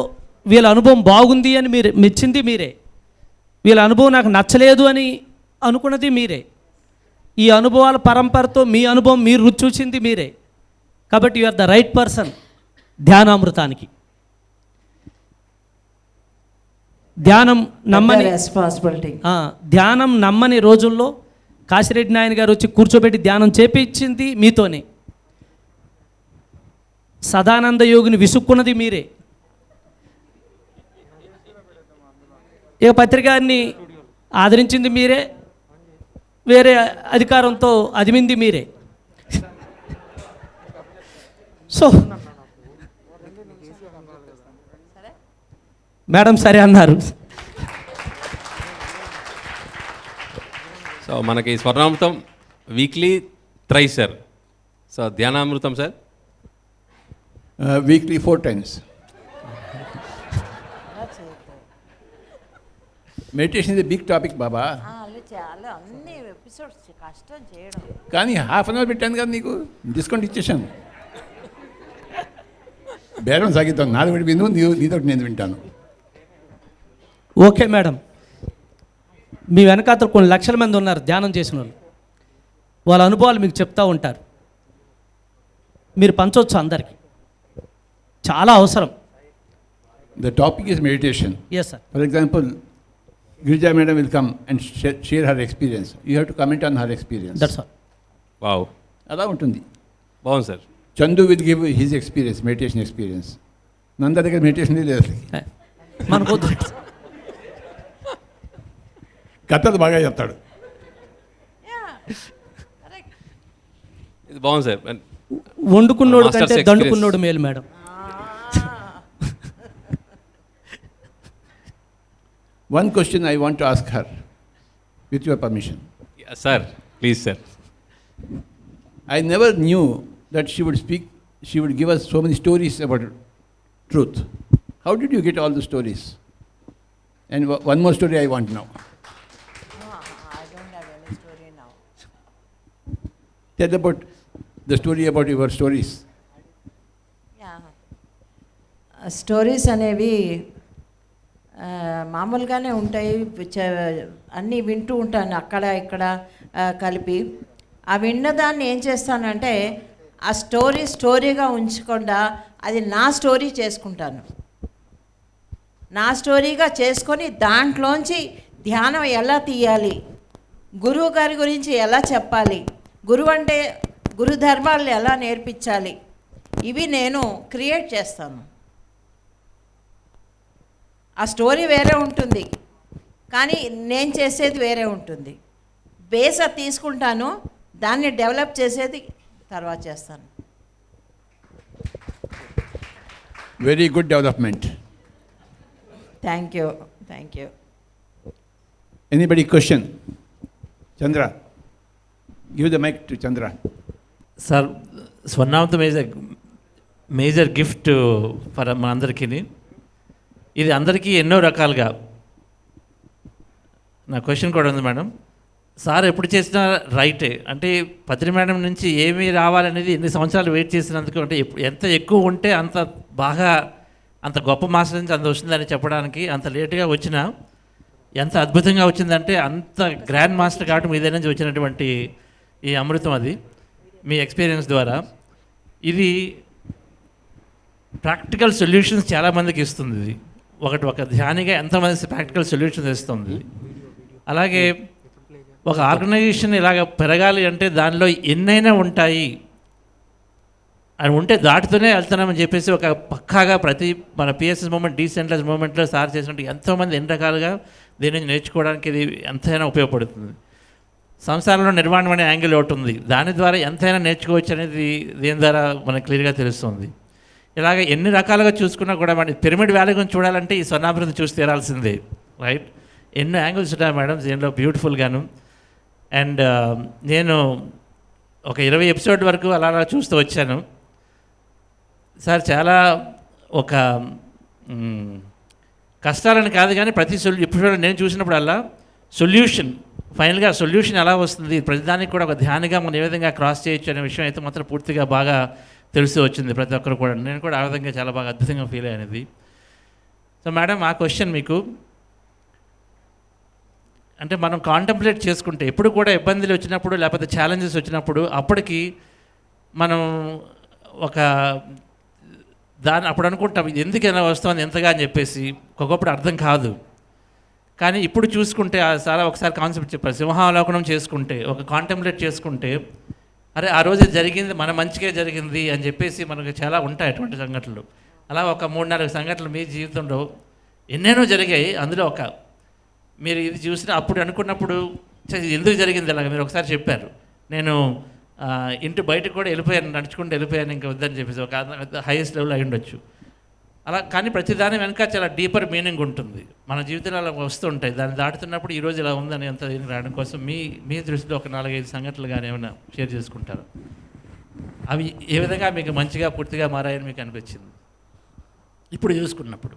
వీళ్ళ అనుభవం బాగుంది అని మీరు మెచ్చింది మీరే. వీళ్ళ అనుభవం నాకు నచ్చలేదు అని అనుకున్నది మీరే. ఈ అనుభవాల పరంపరతో మీ అనుభవం మీరు రుచి చూసింది మీరే. కాబట్టి you are the right person ధ్యానామృతానికి. ధ్యానం నమ్మని రెస్పాన్సిబిలిటీ. ధ్యానం నమ్మని రోజుల్లో కాశిరెడ్డి నాయన గారు వచ్చి కూర్చోబెట్టి ధ్యానం చేపించింది మీతోనే. సదానంద యోగిని విసుక్కున్నది మీరే. ఇక పత్రికారిని ఆదరించింది మీరే. వేరే అధికారంతో అదిమింది మీరే. సో మేడం సరే అన్నారు. సో మనకి Swarnamrutham weekly thrice sir. So Dhyanamrutham sir weekly 4 times. Meditation is a big topic బాబా. చాలా అన్ని ఎపిసోడ్స్ కష్టం చేయడం. కానీ హాఫ్ అన్ అవర్ పెట్టాను కదా నీకు, డిస్కౌంట్ ఇచ్చేసాను. బేరం సాగిద్దాం, నాలుగు విడి విను, నీతో నేను వింటాను. ఓకే మేడం, మీ వెనకాతలు కొన్ని లక్షల మంది ఉన్నారు ధ్యానం చేసిన వాళ్ళు, వాళ్ళ అనుభవాలు మీకు చెప్తూ ఉంటారు, మీరు పంచవచ్చు అందరికీ, చాలా అవసరం. The topic is meditation. Yes sir. For example, Girija madam will come and share her experience. You have to comment on her experience. That's all. Wow, అలా ఉంటుంది. బాగుంది sir. Chandu will give his experience, meditation experience. Nanda దగ్గర meditation లేదు అసలు. మనకు కథలు బాగా చెప్తాడు. ఇది బాగుంది సార్. వండుకున్నోడు Master's కంటే experience. దండుకున్నోడు మేలు madam. One question I want to ask her, with your permission. Sir please sir. I never knew that she would speak, she would give us so many stories about truth. How did you get all the stories? And one more story I want now. I don't have any story now. Tell about the story about your stories. Stories అనేవి మామూలుగానే ఉంటాయి, అన్నీ వింటూ ఉంటాను అక్కడ ఇక్కడ కలిపి. ఆ విన్నదాన్ని ఏం చేస్తానంటే ఆ స్టోరీగా ఉంచకుండా అది నా స్టోరీ చేసుకుంటాను. నా స్టోరీగా చేసుకొని దాంట్లోంచి ధ్యానం ఎలా తీయాలి, గురువు గారి గురించి ఎలా చెప్పాలి, గురువు అంటే గురు ధర్మాలు ఎలా నేర్పించాలి, ఇవి నేను క్రియేట్ చేస్తాను. ఆ స్టోరీ వేరే ఉంటుంది, కానీ నేను చేసేది వేరే ఉంటుంది. బేస్ అది తీసుకుంటాను, దాన్ని డెవలప్ చేసేది తర్వాత చేస్తాను. Very good development. Thank you, thank you. Anybody question? Chandra. Give the mic to Chandra. Sir, Swarnamrutham is a major gift for మా అందరికీ. ఇది అందరికీ ఎన్నో రకాలుగా. నా క్వశ్చన్ కూడా ఉంది మేడం. సార్ ఎప్పుడు చేసినా రైటే, అంటే పత్రి మేడం నుంచి ఏమి రావాలనేది ఎన్ని సంవత్సరాలు వెయిట్ చేసినందుకు, అంటే ఎంత ఎక్కువ ఉంటే అంత బాగా, అంత గొప్ప మాస్టర్ నుంచి అంత వస్తుందని చెప్పడానికి, అంత లేటుగా వచ్చినా ఎంత అద్భుతంగా వచ్చిందంటే అంత గ్రాండ్ మాస్టర్ కాబట్టి మీ దగ్గర నుంచి వచ్చినటువంటి ఈ అమృతం, అది మీ ఎక్స్పీరియన్స్ ద్వారా. ఇది ప్రాక్టికల్ సొల్యూషన్స్ చాలామందికి ఇస్తుంది. ఇది ఒక ధ్యానిగా ఎంతమంది ప్రాక్టికల్ సొల్యూషన్స్ ఇస్తుంది. అలాగే ఒక ఆర్గనైజేషన్ ఇలాగ పెరగాలి అంటే దానిలో ఎన్నైనా ఉంటాయి, అని ఉంటే దాటితోనే వెళ్తున్నామని చెప్పేసి ఒక పక్కాగా ప్రతి మన పిఎస్ఎస్ మూమెంట్, డీసెంట్రలైజ్ మూమెంట్లో సార్ చేసినట్టు ఎంతోమంది ఎన్ని రకాలుగా దీని నుంచి నేర్చుకోవడానికి ఇది ఎంతైనా ఉపయోగపడుతుంది. సంసారంలో నిర్మాణం అనే యాంగిల్ ఒకటి ఉంది, దాని ద్వారా ఎంతైనా నేర్చుకోవచ్చు అనేది దీని ద్వారా మనకు క్లియర్గా తెలుస్తుంది. ఇలాగ ఎన్ని రకాలుగా చూసుకున్నా కూడా మన పిరమిడ్ వ్యాలీ గురించి చూడాలంటే ఈ స్వర్ణామృతం చూసి తీరాల్సిందే, రైట్? ఎన్నో యాంగిల్స్ ఉంటాయి మేడం దీనిలో, బ్యూటిఫుల్గాను. అండ్ నేను ఒక 20 ఎపిసోడ్ వరకు అలా చూస్తూ వచ్చాను సార్. చాలా ఒక కష్టాలని కాదు కానీ ప్రతి ఎపిసోడ్ నేను చూసినప్పుడల్లా సొల్యూషన్, ఫైనల్గా సొల్యూషన్ ఎలా వస్తుంది, ప్రతిదానికి కూడా ఒక ధ్యానిగా మనం ఏ విధంగా క్రాస్ చేయొచ్చు అనే విషయం అయితే మాత్రం పూర్తిగా బాగా తెలుస్తూ వచ్చింది ప్రతి ఒక్కరు కూడా. నేను కూడా ఆ విధంగా చాలా బాగా అద్భుతంగా ఫీల్ అయినది. సో మేడం, ఆ క్వశ్చన్ మీకు, అంటే మనం కాంటంప్లేట్ చేసుకుంటే ఎప్పుడు కూడా ఇబ్బందులు వచ్చినప్పుడు లేకపోతే ఛాలెంజెస్ వచ్చినప్పుడు అప్పటికి మనం ఒక అప్పుడు అనుకుంటాం ఇది ఎందుకు ఎలా వస్తుంది ఎంతగా అని చెప్పేసి, ఒక్కొక్కప్పుడు అర్థం కాదు. కానీ ఇప్పుడు చూసుకుంటే చాలా ఒకసారి కాన్సెప్ట్ చెప్పారు, సింహావలోకనం చేసుకుంటే, ఒక కాంటంప్లేట్ చేసుకుంటే, అరే ఆ రోజు జరిగింది మన మంచిగా జరిగింది అని చెప్పేసి మనకు చాలా ఉంటాయి అటువంటి సంఘటనలు. అలా ఒక 3-4 సంఘటనలు మీ జీవితంలో ఎన్నెన్నో జరిగాయి. అందులో ఒక మీరు ఇది చూసిన అప్పుడు అనుకున్నప్పుడు ఎందుకు జరిగింది అలాగ మీరు ఒకసారి చెప్పారు. నేను ఇంటి బయటకు కూడా వెళ్ళిపోయాను, నడుచుకుంటూ వెళ్ళిపోయాను, ఇంకా వద్దని చెప్పేసి ఒక హైయెస్ట్ లెవెల్ అయి ఉండొచ్చు. అలా కానీ ప్రతిదాని వెనక చాలా డీపర్ మీనింగ్ ఉంటుంది, మన జీవితంలో అలా వస్తుంటాయి. దాన్ని దాటుతున్నప్పుడు ఈరోజు ఇలా ఉందని అంత రావడం కోసం మీ దృష్టిలో ఒక 4-5 సంఘటనలు కానీ ఏమైనా షేర్ చేసుకుంటారు, అవి ఏ విధంగా మీకు మంచిగా పూర్తిగా మారాయని మీకు అనిపించింది ఇప్పుడు చూసుకున్నప్పుడు?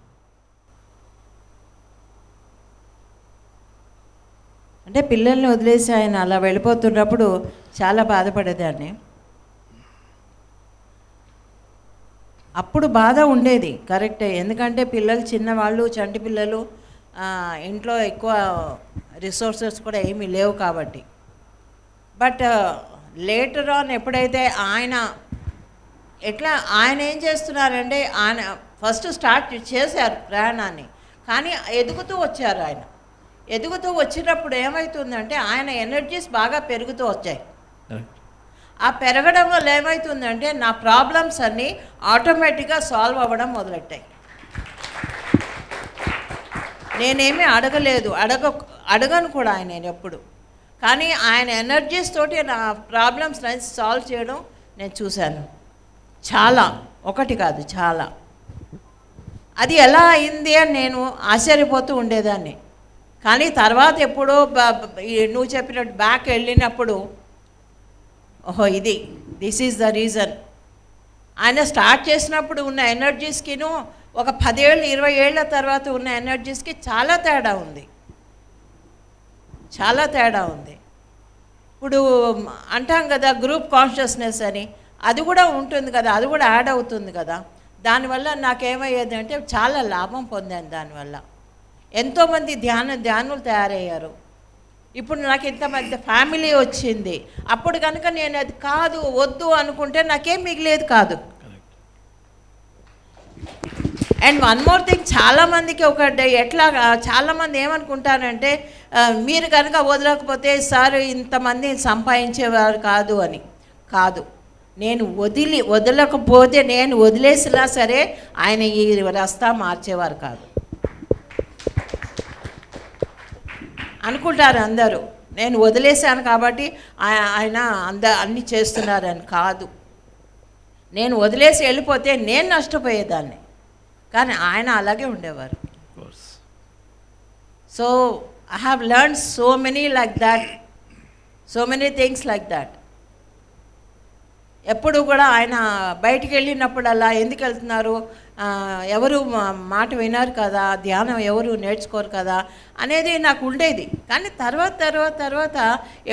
అంటే పిల్లల్ని వదిలేసి ఆయన అలా వెళ్ళిపోతున్నప్పుడు చాలా బాధపడేదాన్ని. అప్పుడు బాధ ఉండేది కరెక్టే, ఎందుకంటే పిల్లలు చిన్నవాళ్ళు, చంటి పిల్లలు, ఇంట్లో ఎక్కువ రిసోర్సెస్ కూడా ఏమీ లేవు కాబట్టి. బట్ లేటర్ ఆన్ ఎప్పుడైతే ఆయన ఏం చేస్తున్నారంటే, ఆయన ఫస్ట్ స్టార్ట్ చేశారు ప్రయాణాన్ని, కానీ ఎదుగుతూ వచ్చారు. ఆయన ఎదుగుతూ వచ్చినప్పుడు ఏమవుతుందంటే ఆయన ఎనర్జీస్ బాగా పెరుగుతూ వచ్చాయి. ఆ పెరగడం వల్ల ఏమవుతుందంటే నా ప్రాబ్లమ్స్ అన్నీ ఆటోమేటిక్గా సాల్వ్ అవ్వడం మొదలెట్టాయి. నేనేమీ అడగలేదు, అడగను కూడా ఆయన నేను ఎప్పుడు. కానీ ఆయన ఎనర్జీస్ తోటి నా ప్రాబ్లమ్స్ సాల్వ్ చేయడం నేను చూశాను. చాలా, ఒకటి కాదు చాలా. అది ఎలా అయింది అని నేను ఆశ్చర్యపోతూ ఉండేదాన్ని. కానీ తర్వాత ఎప్పుడో నువ్వు చెప్పినట్టు బ్యాక్ వెళ్ళినప్పుడు, ఓహో దిస్ ఈజ్ ద రీజన్. ఆయన స్టార్ట్ చేసినప్పుడు ఉన్న ఎనర్జీస్కిను ఒక 10 ఏళ్ళు 20 ఏళ్ళ తర్వాత ఉన్న ఎనర్జీస్కి చాలా తేడా ఉంది, చాలా తేడా ఉంది. ఇప్పుడు అంటాం కదా గ్రూప్ కాన్షియస్నెస్ అని, అది కూడా ఉంటుంది కదా, అది కూడా యాడ్ అవుతుంది కదా. దానివల్ల నాకేమయ్యేది అంటే చాలా లాభం పొందాను దానివల్ల. ఎంతోమంది ధ్యానులు తయారయ్యారు. ఇప్పుడు నాకు ఇంతమంది ఫ్యామిలీ వచ్చింది. అప్పుడు కనుక నేను అది కాదు వద్దు అనుకుంటే నాకేం మిగిలేదు కాదు. అండ్ వన్ మోర్ థింగ్, చాలామందికి చాలామంది ఏమనుకుంటారంటే మీరు కనుక వదలకపోతే సార్ ఇంతమంది సంపాదించేవారు కాదు అని. కాదు, నేను వదలకపోతే, నేను వదిలేసినా సరే ఆయన ఈ రస్తా మార్చేవారు కాదు అనుకుంటారు అందరూ. నేను వదిలేశాను కాబట్టి ఆయన అన్నీ చేస్తున్నారని కాదు. నేను వదిలేసి వెళ్ళిపోతే నేను నష్టపోయేదాన్ని, కానీ ఆయన అలాగే ఉండేవారు. So I have learn so many like that, so many things like that. ఎప్పుడు కూడా ఆయన బయటికి వెళ్ళినప్పుడల్లా ఎందుకు వెళ్తున్నారు, ఎవరు మాట వినారు కదా, ధ్యానం ఎవరు నేర్చుకోరు కదా అనేది నాకు ఉండేది. కానీ తర్వాత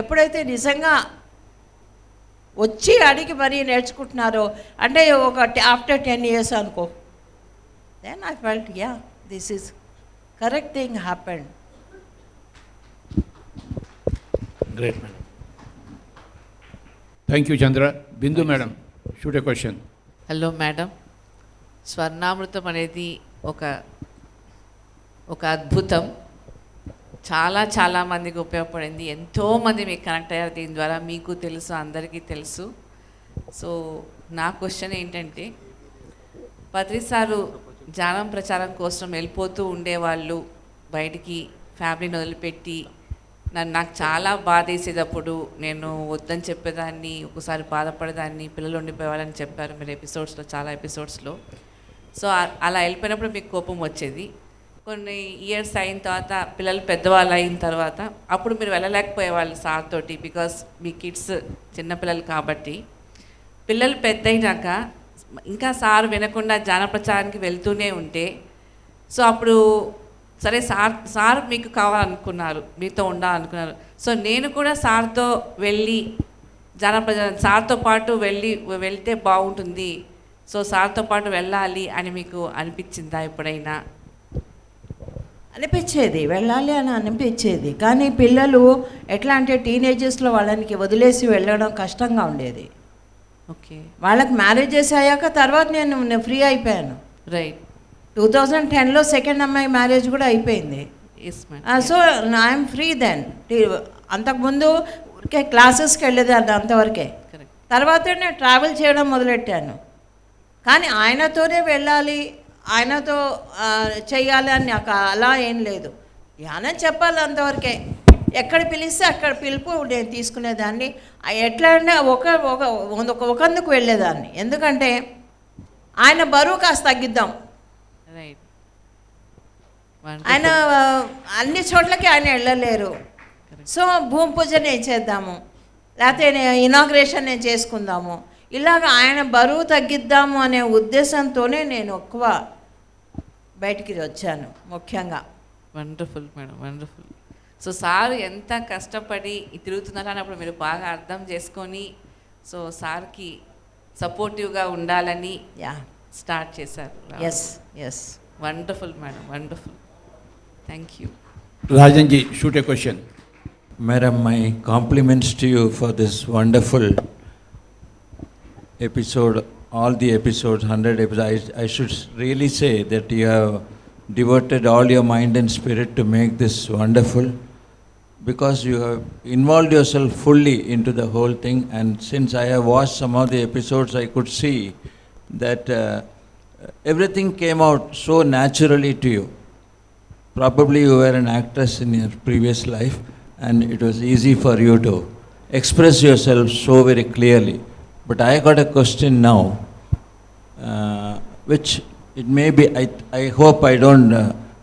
ఎప్పుడైతే నిజంగా వచ్చి అడిగి మరీ నేర్చుకుంటున్నారో, అంటే ఆఫ్టర్ 10 years అనుకో, then I felt this is correct thing happened. Great madam. Thank you Chandra. Bindu madam, shoot a question. Hello madam, Swarnamrutham అనేది ఒక అద్భుతం. చాలా మందికి ఉపయోగపడింది. ఎంతోమంది మీకు కనెక్ట్ అయ్యారు దీని ద్వారా, మీకు తెలుసు, అందరికీ తెలుసు. సో నా క్వశ్చన్ ఏంటంటే, పత్రిసారు ధ్యానం ప్రచారం కోసం వెళ్ళిపోతూ ఉండేవాళ్ళు బయటికి, ఫ్యామిలీని వదిలిపెట్టి. నాకు చాలా బాధ వేసేటప్పుడు నేను వద్దని చెప్పేదాన్ని, ఒకసారి బాధపడేదాన్ని, పిల్లలు ఉండిపోయేవాళ్ళని చెప్పారు మీరు ఎపిసోడ్స్లో, చాలా ఎపిసోడ్స్లో. సో అలా వెళ్ళిపోయినప్పుడు మీకు కోపం వచ్చేది. కొన్ని ఇయర్స్ అయిన తర్వాత, పిల్లలు పెద్దవాళ్ళు అయిన తర్వాత, అప్పుడు మీరు వెళ్ళలేకపోయేవాళ్ళు సార్ తోటి, బికాస్ మీ కిడ్స్ చిన్నపిల్లలు కాబట్టి. పిల్లలు పెద్ద అయినాక ఇంకా సార్ వినకుండా ధ్యాన ప్రచారానికి వెళ్తూనే ఉంటే, సో అప్పుడు సరే సార్ మీకు కావాలనుకున్నారు, మీతో ఉండాలనుకున్నారు. సో నేను కూడా సార్తో వెళ్ళి సార్తో పాటు వెళ్తే బాగుంటుంది, సో సార్తో పాటు వెళ్ళాలి అని మీకు అనిపించిందా ఎప్పుడైనా? అనిపించేది, వెళ్ళాలి అని అనిపించేది. కానీ పిల్లలు ఎట్లా అంటే టీనేజెస్లో వాళ్ళకి వదిలేసి వెళ్ళడం కష్టంగా ఉండేది. ఓకే, వాళ్ళకి మ్యారేజ్ చేసాక తర్వాత నేను ఫ్రీ అయిపోయాను. రైట్. 2010లో సెకండ్ అమ్మాయి మ్యారేజ్ కూడా అయిపోయింది. So I'm free then. అంతకుముందు ఊరికే క్లాసెస్కి వెళ్ళేదాన్ని అంతవరకే. తర్వాత నేను ట్రావెల్ చేయడం మొదలెట్టాను. కానీ ఆయనతోనే వెళ్ళాలి, ఆయనతో చెయ్యాలి అని నాకు అలా ఏం లేదు. ధ్యానం చెప్పాలి అంతవరకే. ఎక్కడ పిలిస్తే అక్కడ పిలుపు నేను తీసుకునేదాన్ని. ఎట్లా అంటే ఒకందుకు వెళ్ళేదాన్ని. ఎందుకంటే ఆయన బరువు కాస్త తగ్గిద్దాం. ఆయన అన్ని చోట్లకి ఆయన వెళ్ళలేరు. సో భూమి పూజ నేను చేద్దాము, లేకపోతే ఇనాగ్రేషన్ నేను చేసుకుందాము, ఇలాగ ఆయన బరువు తగ్గిద్దాము అనే ఉద్దేశంతోనే నేను ఎక్కువ బయటికి వచ్చాను ముఖ్యంగా. Wonderful madam, wonderful. So sir ఎంత కష్టపడి తిరుగుతున్నారు అన్నప్పుడు మీరు బాగా అర్థం చేసుకొని సో సార్కి సపోర్టివ్గా ఉండాలని యా స్టార్ట్ చేశారు. Yes yes wonderful madam, wonderful. Thank you. Rajan ji, shoot a question. Madam, my compliments to you for this wonderful episode, all the episodes, 100 episodes. I should really say that you have devoted all your mind and spirit to make this wonderful, because you have involved yourself fully into the whole thing. And since I have watched some of the episodes, I could see that everything came out so naturally to you. Probably you were an actress in your previous life, and it was easy for you to express yourself so very clearly. But I got a question now, which it may be, I hope I don't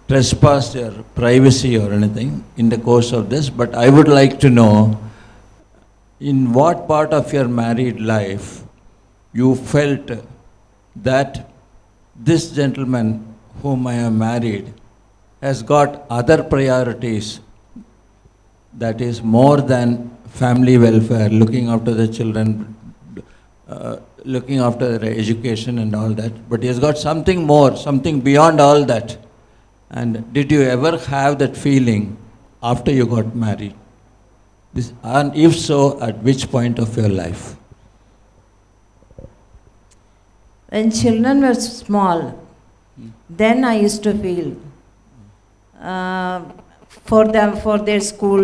trespass your privacy or anything in the course of this, but I would like to know, in what part of your married life you felt that this gentleman whom I have married has got other priorities, that is more than family welfare, looking after the children, looking after their education and all that, but he has got something more, something beyond all that. And did you ever have that feeling after you got married? This, and if so, at which point of your life? When children were small, then I used to feel for them, for their school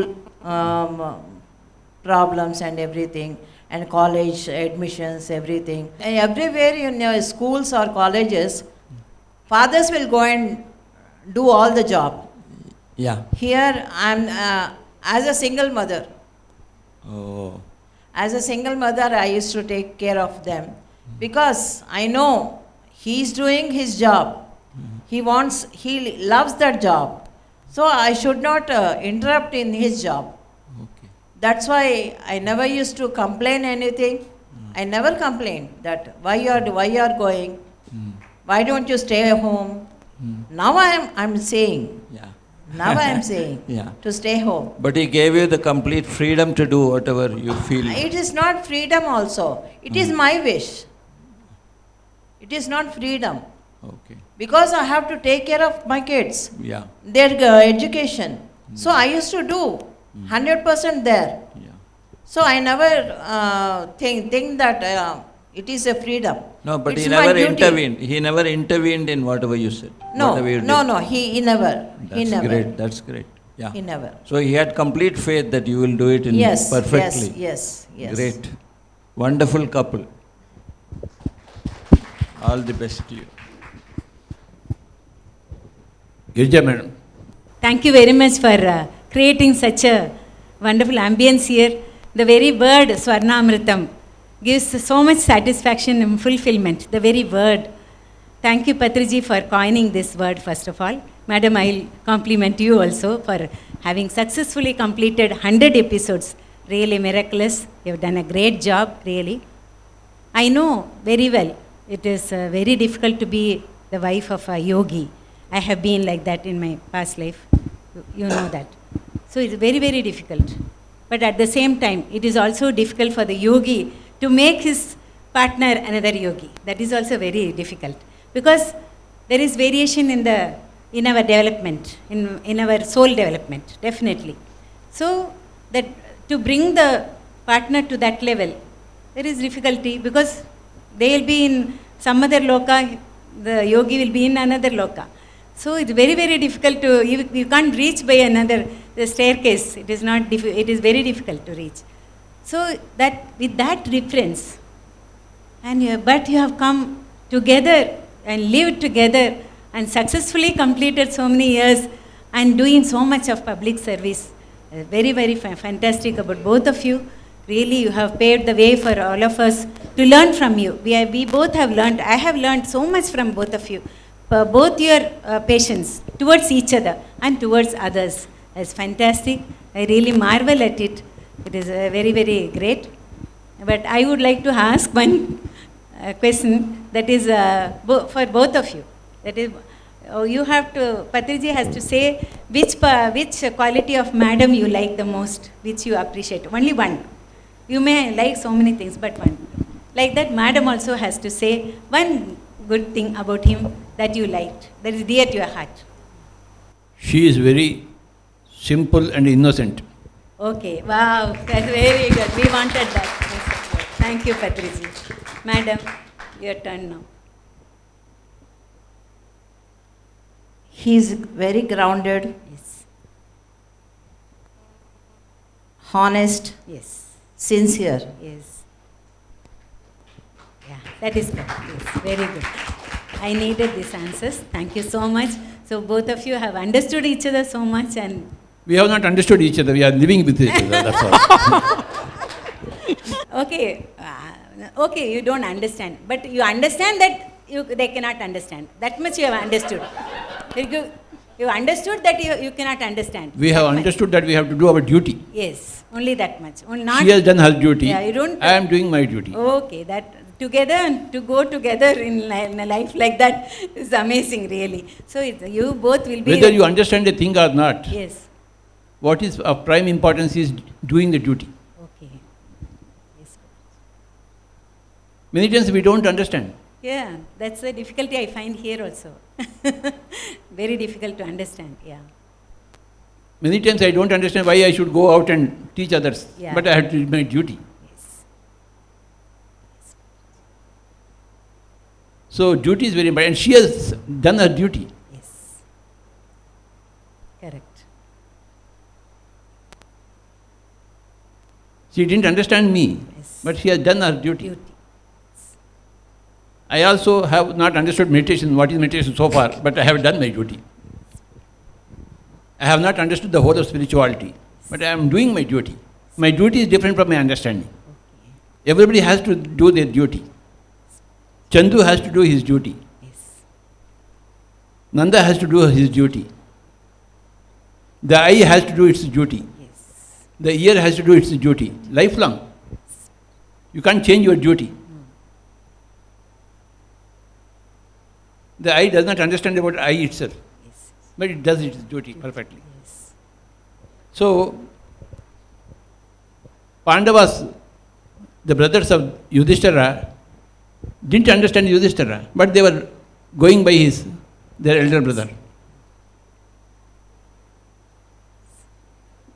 problems and everything, and college admissions, everything. And everywhere in your schools or colleges, fathers will go and do all the job. Yeah. Here I'm as a single mother. Oh. As a single mother, I used to take care of them because I know he's doing his job. He loves that job. So I should not interrupt in his job. Okay. That's why I never used to complain anything. I never complained that why you are going, why don't you stay home. Now I'm saying, Yeah. now I'm saying Yeah. to stay home. But he gave you the complete freedom to do whatever you feel. It is not freedom also. It is my wish. It is not freedom. Okay. Because I have to take care of my kids, Yeah. their education. So I used to do 100% there. Yeah. So I never think that it is a freedom. No, but It's he my never duty. intervened. He never intervened in whatever you said. No, whatever you no, did. no. He never. He That's never. great. That's great. Yeah. He never. So he had complete faith that you will do it in Yes. perfectly. Yes. Yes. Yes. Great. Wonderful couple. All the best to you. Girija madam. Thank you very much for creating such a wonderful ambience here. The very word Swarnamritam gives so much satisfaction and fulfillment. The very word. Thank you, Patriji, for coining this word, first of all. Madam, I'll compliment you also for having successfully completed 100 episodes. Really miraculous. You've done a great job, really. I know very well it is very difficult to be the wife of a yogi. I have been like that in my past life. You know that. So it's very, very difficult. But at the same time, it is also difficult for the yogi to make his partner another yogi. That is also very difficult. Because there is variation in our development, in our soul development, definitely. So that to bring the partner to that level, there is difficulty because they will be in some other loka, the yogi will be in another loka. So it's very, very difficult to, you can't reach by another the staircase. It is not, it is very difficult to reach. So that with that reference, and but you have come together and lived together and successfully completed so many years and doing so much of public service. Very, very fantastic about both of you. Really, you have paved the way for all of us to learn from you. We both have learned. I have learned so much from both of you. Both your patience towards each other and towards others is fantastic. I really marvel at it. It is very, very great. But I would like to ask one question that is for both of you. That is, You have to, Patriji has to say which quality of madam you like the most, which you appreciate. Only one. You may like so many things, but one. Like that, madam also has to say one good thing about him that you liked, that is dear to your heart. She is very simple and innocent. Okay, wow, that's very good. We wanted that. Thank you, Patriji. Madam, your turn now. He's very grounded, Yes, honest, yes, sincere. yes. Yeah, that is good. Yes, very good. I needed these answers. Thank you so much. So both of you have understood each other so much, and We have not understood each other. We are living with each other. That's all. okay, okay, you don't understand, but you understand that they cannot understand. That much you have understood. You understood that you cannot understand. We have That much. understood that we have to do our duty. Yes, only that much. Not, She has done her duty. Yeah, you don't. I am doing my duty. Okay, that together, to go together in a life like that is amazing, really. So you both will be. Whether you understand a thing or not, Yes. what is of prime importance is doing the duty. Okay. Yes. Many times we don't understand. Yeah, that's the difficulty I find here also. Very difficult to understand. Yeah. Many times I don't understand why I should go out and teach others. Yeah. But I have to do my duty. Yes. So duty is very important. And she has done her duty. Yes. Correct. She didn't understand me, Yes. but she has done her duty. Duty. I also have not understood meditation, what is meditation so far, but I have done my duty. I have not understood the whole of spirituality, but I am doing my duty. My duty is different from my understanding. Everybody has to do their duty. Chandu has to do his duty. Yes. Nanda has to do his duty. The eye has to do its duty. Yes. The ear has to do its duty. Lifelong. You can't change your duty. The eye does not understand about eye itself, Yes. but it does its duty perfectly. Yes. So, Pandavas, the brothers of Yudhishthira, didn't understand Yudhishthira, but they were going by their elder brother.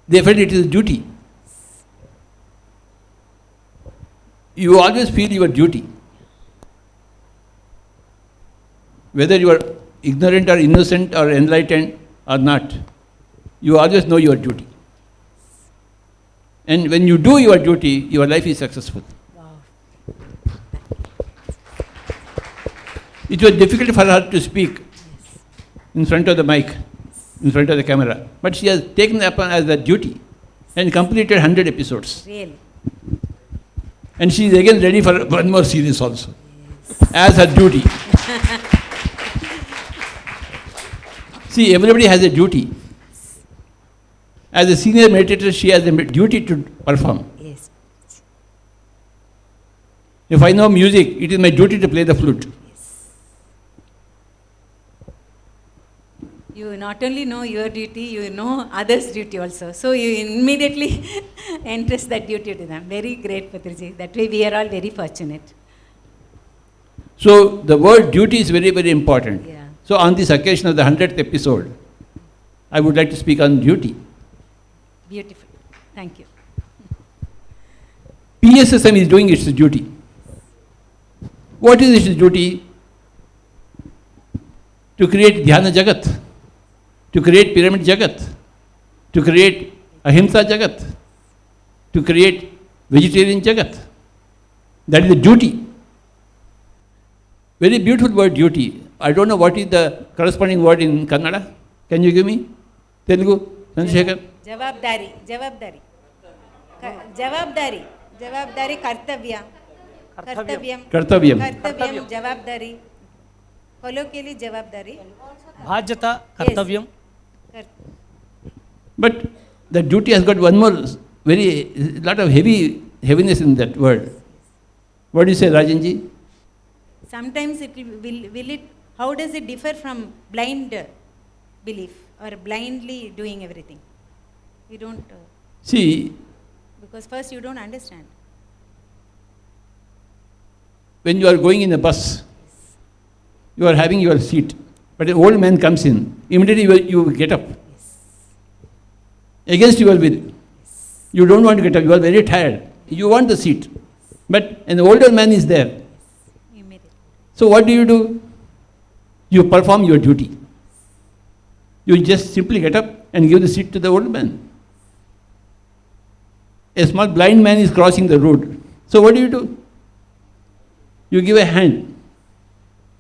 They felt it is duty. You always feel your duty. Whether you are ignorant or innocent or enlightened or not, you always know your duty. And when you do your duty, your life is successful. Wow. It was difficult for her to speak in front of the mic, in front of the camera, but she has taken upon as a duty and completed 100 episodes. Really. And she is again ready for one more series also, as her duty. See, everybody has a duty. As a senior meditator, she has a duty to perform. Yes. If I know music, it is my duty to play the flute. You not only know your duty, you know others' duty also. So you immediately entrust that duty to them. Very great, Patriji. That way we are all very fortunate. So the word duty is very, very important. Yeah. So on this occasion of the 100th episode, I would like to speak on duty. Beautiful. Thank you. PSSM is doing its duty. What is its duty? To create Dhyana Jagat, to create Pyramid Jagat, to create Ahimsa Jagat, to create Vegetarian Jagat. That is the duty. Very beautiful word, duty. I don't know what is the corresponding word in Kannada. Can you give me? Telugu? Chandrasekhar? Jawabdari. Jawabdari. Jawabdari. Jawabdari. Kartavya. Kartavyam. Kartavyam. Kartavyam. Jawabdari. Colloquially Jawabdari. బాధ్యత కర్తవ్యం. But the duty has got one more very lot of heaviness in that word. What do you say, Rajanji? Sometimes it will it How does it differ from blind belief or blindly doing everything? You don't, See, because first you don't understand. when you are going in a bus, you are having your seat, but an old man comes in, immediately you get up. Against your will. You don't want to get up, you are very tired. You want the seat, but an older man is there. Immediately. So what do? You perform your duty. You just simply get up and give the seat to the old man. A small blind man is crossing the road. So what do? You give a hand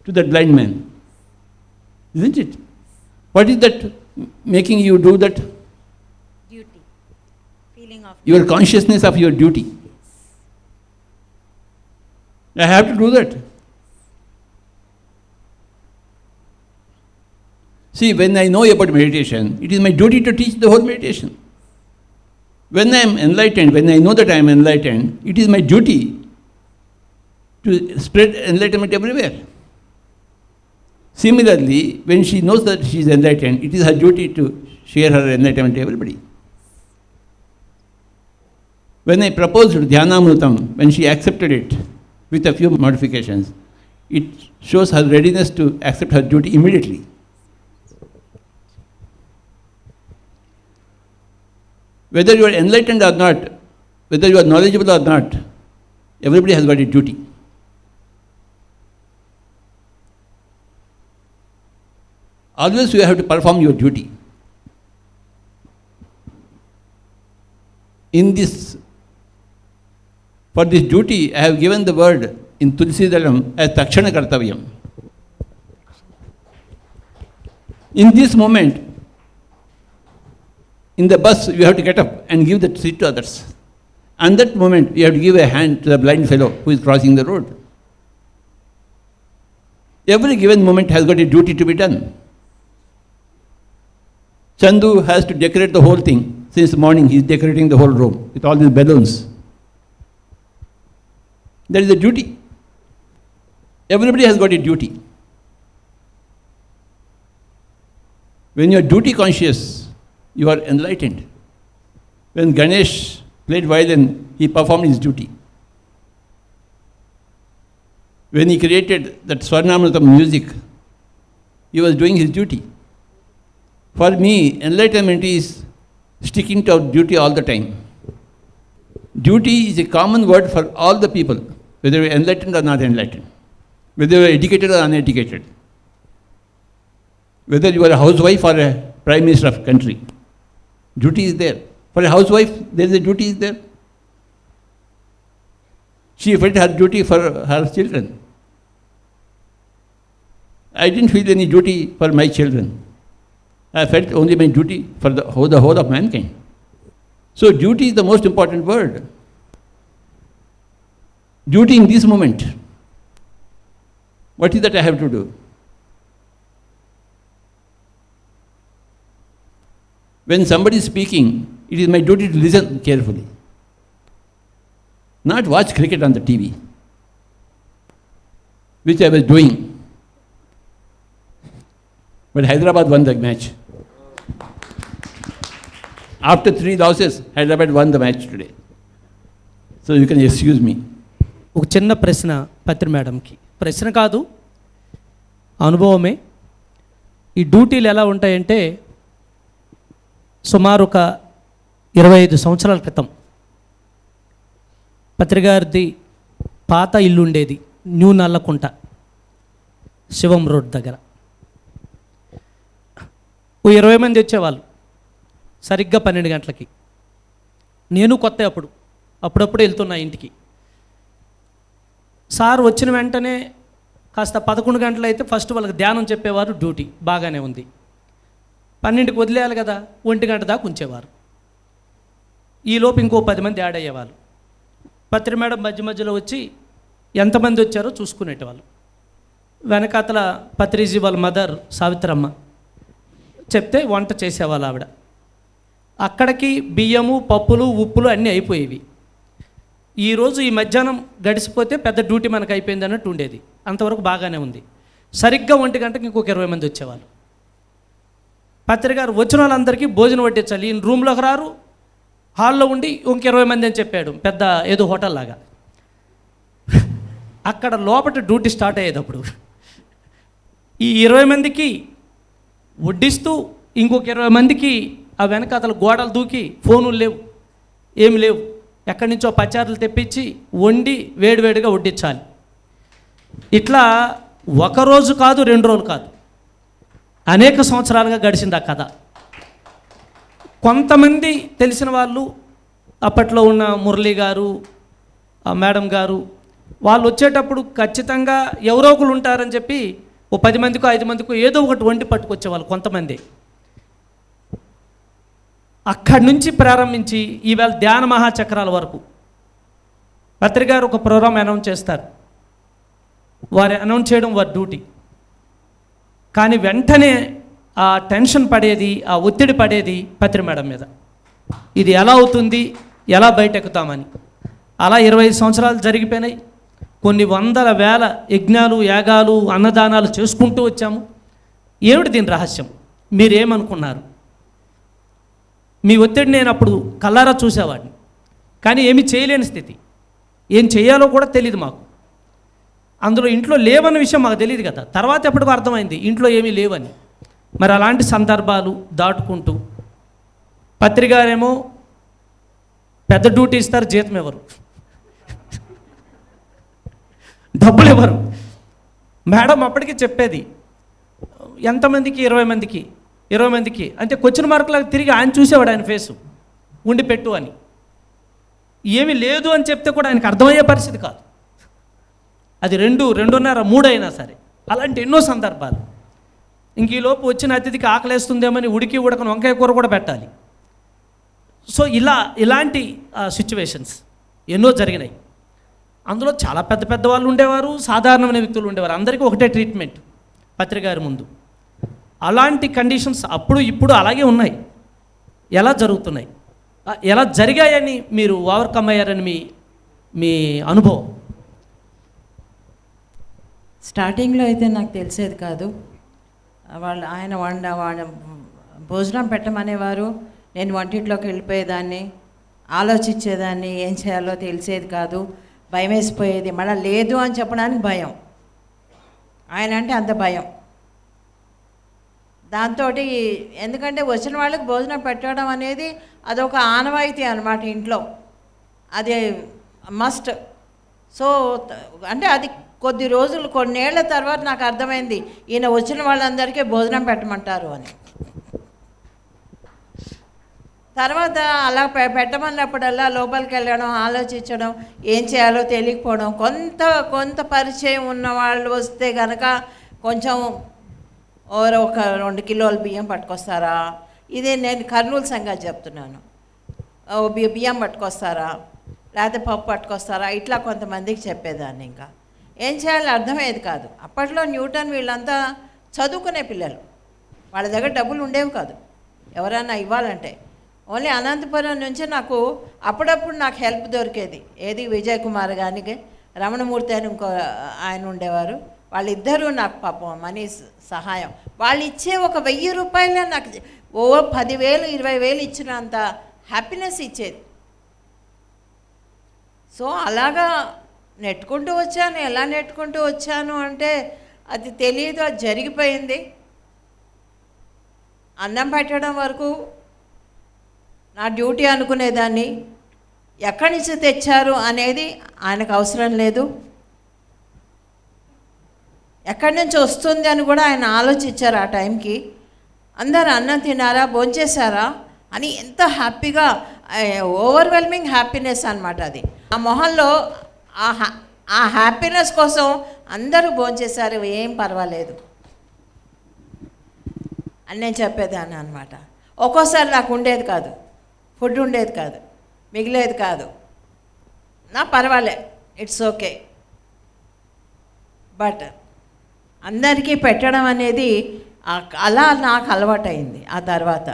to that blind man. Isn't it? What is that making you do that? Duty. Feeling of Your consciousness of your duty. I have to do that. See, when I know about meditation, it is my duty to teach the whole meditation. When I am enlightened, when I know that I am enlightened, it is my duty to spread enlightenment everywhere. Similarly, when she knows that she is enlightened, it is her duty to share her enlightenment to everybody. When I proposed Dhyanamrutam, when she accepted it with a few modifications, it shows her readiness to accept her duty immediately. Whether you are enlightened or not, whether you are knowledgeable or not, everybody has got a duty. Always you have to perform your duty. For this duty, I have given the word in Tulsidalam as Takshana Kartavyam. In this moment, in the bus, you have to get up and give the seat to others. And that moment, you have to give a hand to the blind fellow who is crossing the road. Every given moment has got a duty to be done. Chandu has to decorate the whole thing. Since morning, he is decorating the whole room with all these balloons. That is a duty. Everybody has got a duty. When you are duty conscious, you are enlightened. When Ganesh played violin, he performed his duty. When he created that Swarnamrutam music, he was doing his duty. For me, enlightenment is sticking to our duty all the time. Duty is a common word for all the people, whether you are enlightened or not enlightened, whether you are educated or uneducated, whether you are a housewife or a prime minister of a country. Duty is there. For a housewife, there is a duty is there. She felt her duty for her children. I didn't feel any duty for my children. I felt only my duty for the whole of mankind. So duty is the most important word. Duty in this moment. What is that I have to do? When somebody is speaking, it is my duty to listen carefully. Not watch cricket on the TV, which I was doing. But Hyderabad won the match. After 3 losses, Hyderabad won the match today. So you can excuse me. ఒక చిన్న ప్రశ్న పత్రి మేడంకి. ప్రశ్న కాదు, అనుభవమే. ఈ డ్యూటీలు ఎలా ఉంటాయంటే, సుమారు ఒక 25 సంవత్సరాల క్రితం పత్రిగారిది పాత ఇల్లు ఉండేది, న్యూ నల్లకుంట, శివం రోడ్ దగ్గర. ఓ 20 మంది వచ్చేవాళ్ళు సరిగ్గా 12 గంటలకి. నేను కొత్త అప్పుడప్పుడు వెళ్తున్నా ఇంటికి. సార్ వచ్చిన వెంటనే కాస్త 11 గంటలు అయితే ఫస్ట్ వాళ్ళకి ధ్యానం చెప్పేవారు, డ్యూటీ బాగానే ఉంది. 12కి వదిలేయాలి కదా, 1 గంట దాకా ఉంచేవారు. ఈలోపు ఇంకో 10 మంది యాడ్ అయ్యేవాళ్ళు. పత్రి మేడం మధ్యలో వచ్చి ఎంతమంది వచ్చారో చూసుకునేటవాళ్ళు. వెనకాతల పత్రిజీ వాళ్ళ మదర్ సావిత్రమ్మ చెప్తే వంట చేసేవాళ్ళు ఆవిడ. అక్కడికి బియ్యము, పప్పులు, ఉప్పులు అన్నీ అయిపోయేవి. ఈరోజు ఈ మధ్యాహ్నం గడిచిపోతే పెద్ద డ్యూటీ మనకు అయిపోయింది అన్నట్టు ఉండేది. అంతవరకు బాగానే ఉంది. సరిగ్గా 1 గంటకి ఇంకొక 20 మంది వచ్చేవాళ్ళు. పత్రికారు వచ్చిన వాళ్ళందరికీ భోజనం వడ్డించాలి. ఈయన రూమ్లోకి రారు, హాల్లో ఉండి ఇంక 20 మంది అని చెప్పాడు, పెద్ద ఏదో హోటల్ లాగా. అక్కడ లోపల డ్యూటీ స్టార్ట్ అయ్యేటప్పుడు ఈ 20 మందికి వడ్డిస్తూ ఇంకొక 20 మందికి ఆ వెనకాతల గోడలు దూకి, ఫోనులు లేవు, ఏమి లేవు, ఎక్కడి నుంచో పచారులు తెప్పించి వండి వేడివేడిగా వడ్డించాలి. ఇట్లా ఒకరోజు కాదు, 2 రోజులు కాదు, అనేక సంవత్సరాలుగా గడిచింది ఆ కథ. కొంతమంది తెలిసిన వాళ్ళు, అప్పట్లో ఉన్న మురళి గారు, మేడం గారు, వాళ్ళు వచ్చేటప్పుడు ఖచ్చితంగా ఎవరో ఒకరు ఉంటారని చెప్పి ఓ 10 మందికో 5 మందికో ఏదో ఒకటి వండి పట్టుకొచ్చేవాళ్ళు కొంతమంది. అక్కడి నుంచి ప్రారంభించి ఈవేళ ధ్యాన మహాచక్రాల వరకు పత్రికారు ఒక ప్రోగ్రాం అనౌన్స్ చేస్తారు. వారు అనౌన్స్ చేయడం వారి డ్యూటీ. కానీ వెంటనే ఆ టెన్షన్ పడేది, ఆ ఒత్తిడి పడేది పత్రి మేడం మీద. ఇది ఎలా అవుతుంది, ఎలా బయటెక్కుతామని. అలా 25 సంవత్సరాలు జరిగిపోయినాయి. కొన్ని వందల వేల యజ్ఞాలు, యాగాలు, అన్నదానాలు చేసుకుంటూ వచ్చాము. ఏమిటి దీని రహస్యం? మీరేమనుకున్నారు? మీ ఒత్తిడి నేను అప్పుడు కల్లారా చూసేవాడిని, కానీ ఏమీ చేయలేని స్థితి. ఏం చేయాలో కూడా తెలియదు మాకు. అందులో ఇంట్లో లేవన్న విషయం మాకు తెలియదు కదా. తర్వాత ఎప్పటికో అర్థమైంది ఇంట్లో ఏమీ లేవని. మరి అలాంటి సందర్భాలు దాటుకుంటూ పత్రికారేమో పెద్ద డ్యూటీ ఇస్తారు, జీతం ఎవరు, డబ్బులు ఇవ్వరు. మేడం అప్పటికి చెప్పేది ఎంతమందికి, 20 మందికి అంటే క్వశ్చన్ మార్కులకు తిరిగి ఆయన చూసేవాడు, ఆయన ఫేసు ఉండి పెట్టు అని. ఏమీ లేదు అని చెప్తే కూడా ఆయనకు అర్థమయ్యే పరిస్థితి కాదు. అది 2, 2:30, 3 అయినా సరే. అలాంటి ఎన్నో సందర్భాలు. ఇంక ఈలోపు వచ్చిన అతిథికి ఆకలేస్తుందేమని ఉడకని వంకాయ కూర కూడా పెట్టాలి. సో ఇలాంటి సిచ్యువేషన్స్ ఎన్నో జరిగినాయి. అందులో చాలా పెద్ద పెద్ద వాళ్ళు ఉండేవారు, సాధారణమైన వ్యక్తులు ఉండేవారు. అందరికీ ఒకటే ట్రీట్మెంట్ పత్రికారి ముందు. అలాంటి కండిషన్స్ అప్పుడు ఇప్పుడు అలాగే ఉన్నాయి. ఎలా జరుగుతున్నాయి, ఎలా జరిగాయని మీరు ఓవర్కమ్ అయ్యారని మీ అనుభవం? స్టార్టింగ్లో అయితే నాకు తెలిసేది కాదు. ఆయన భోజనం పెట్టమనేవారు, నేను వంటింట్లోకి వెళ్ళిపోయేదాన్ని, ఆలోచించేదాన్ని, ఏం చేయాలో తెలిసేది కాదు, భయం వేసిపోయేది. మళ్ళీ లేదు అని చెప్పడానికి భయం, ఆయన అంటే అంత భయం. దాంతో ఎందుకంటే వచ్చిన వాళ్ళకి భోజనం పెట్టడం అనేది అదొక ఆనవాయితీ అన్నమాట ఇంట్లో, అది మస్ట్. సో అంటే అది కొద్ది రోజులు, కొన్నేళ్ల తర్వాత నాకు అర్థమైంది ఈయన వచ్చిన వాళ్ళందరికీ భోజనం పెట్టమంటారు అని. తర్వాత అలా పెట్టమన్నప్పుడల్లా లోపలికి వెళ్ళడం, ఆలోచించడం, ఏం చేయాలో తెలియకపోవడం. కొంత పరిచయం ఉన్న వాళ్ళు వస్తే కనుక కొంచెం ఒక 2 కిలోల బియ్యం పట్టుకొస్తారా, ఇదే నేను కర్నూలు సంగతి చెప్తున్నాను, బియ్యం పట్టుకొస్తారా, లేకపోతే పప్పు పట్టుకొస్తారా, ఇట్లా కొంతమందికి చెప్పేదాన్ని. ఇంకా ఏం చేయాలో అర్థమయ్యేది కాదు. అప్పట్లో న్యూటన్ వీళ్ళంతా చదువుకునే పిల్లలు, వాళ్ళ దగ్గర డబ్బులు ఉండేవి కాదు ఎవరైనా ఇవ్వాలంటే. ఓన్లీ అనంతపురం నుంచి నాకు అప్పుడప్పుడు నాకు హెల్ప్ దొరికేది. ఏది విజయ్ కుమార్ కానీ, రమణమూర్తి అని ఇంకో ఆయన ఉండేవారు. వాళ్ళిద్దరూ నాకు పాపం మనీ సహాయం. వాళ్ళు ఇచ్చే ఒక 1000 రూపాయలే నాకు 10,000 20,000 ఇచ్చినంత హ్యాపీనెస్ ఇచ్చేది. సో అలాగా నెట్టుకుంటూ వచ్చాను. ఎలా నెట్టుకుంటూ వచ్చాను అంటే అది తెలియదు, అది జరిగిపోయింది. అన్నం పెట్టడం వరకు నా డ్యూటీ అనుకునేదాన్ని. ఎక్కడి నుంచి తెచ్చారు అనేది ఆయనకు అవసరం లేదు, ఎక్కడి నుంచి వస్తుంది అని కూడా ఆయన ఆలోచించారు ఆ టైంకి. అందరు అన్నం తిన్నారా, భోంచేశారా అని ఎంత హ్యాపీగా, ఓవర్వెల్మింగ్ హ్యాపీనెస్ అనమాట అది. ఆ మొహంలో ఆ హ్యాపీనెస్ కోసం అందరూ భోంచేశారు, ఏం పర్వాలేదు అని నేను చెప్పేదాన్ని అనమాట. ఒక్కోసారి నాకు ఉండేది కాదు, ఫుడ్ ఉండేది కాదు, మిగిలేదు కాదు, నా పర్వాలే, ఇట్స్ ఓకే. బట్ అందరికీ పెట్టడం అనేది అలా నాకు అలవాటైంది. ఆ తర్వాత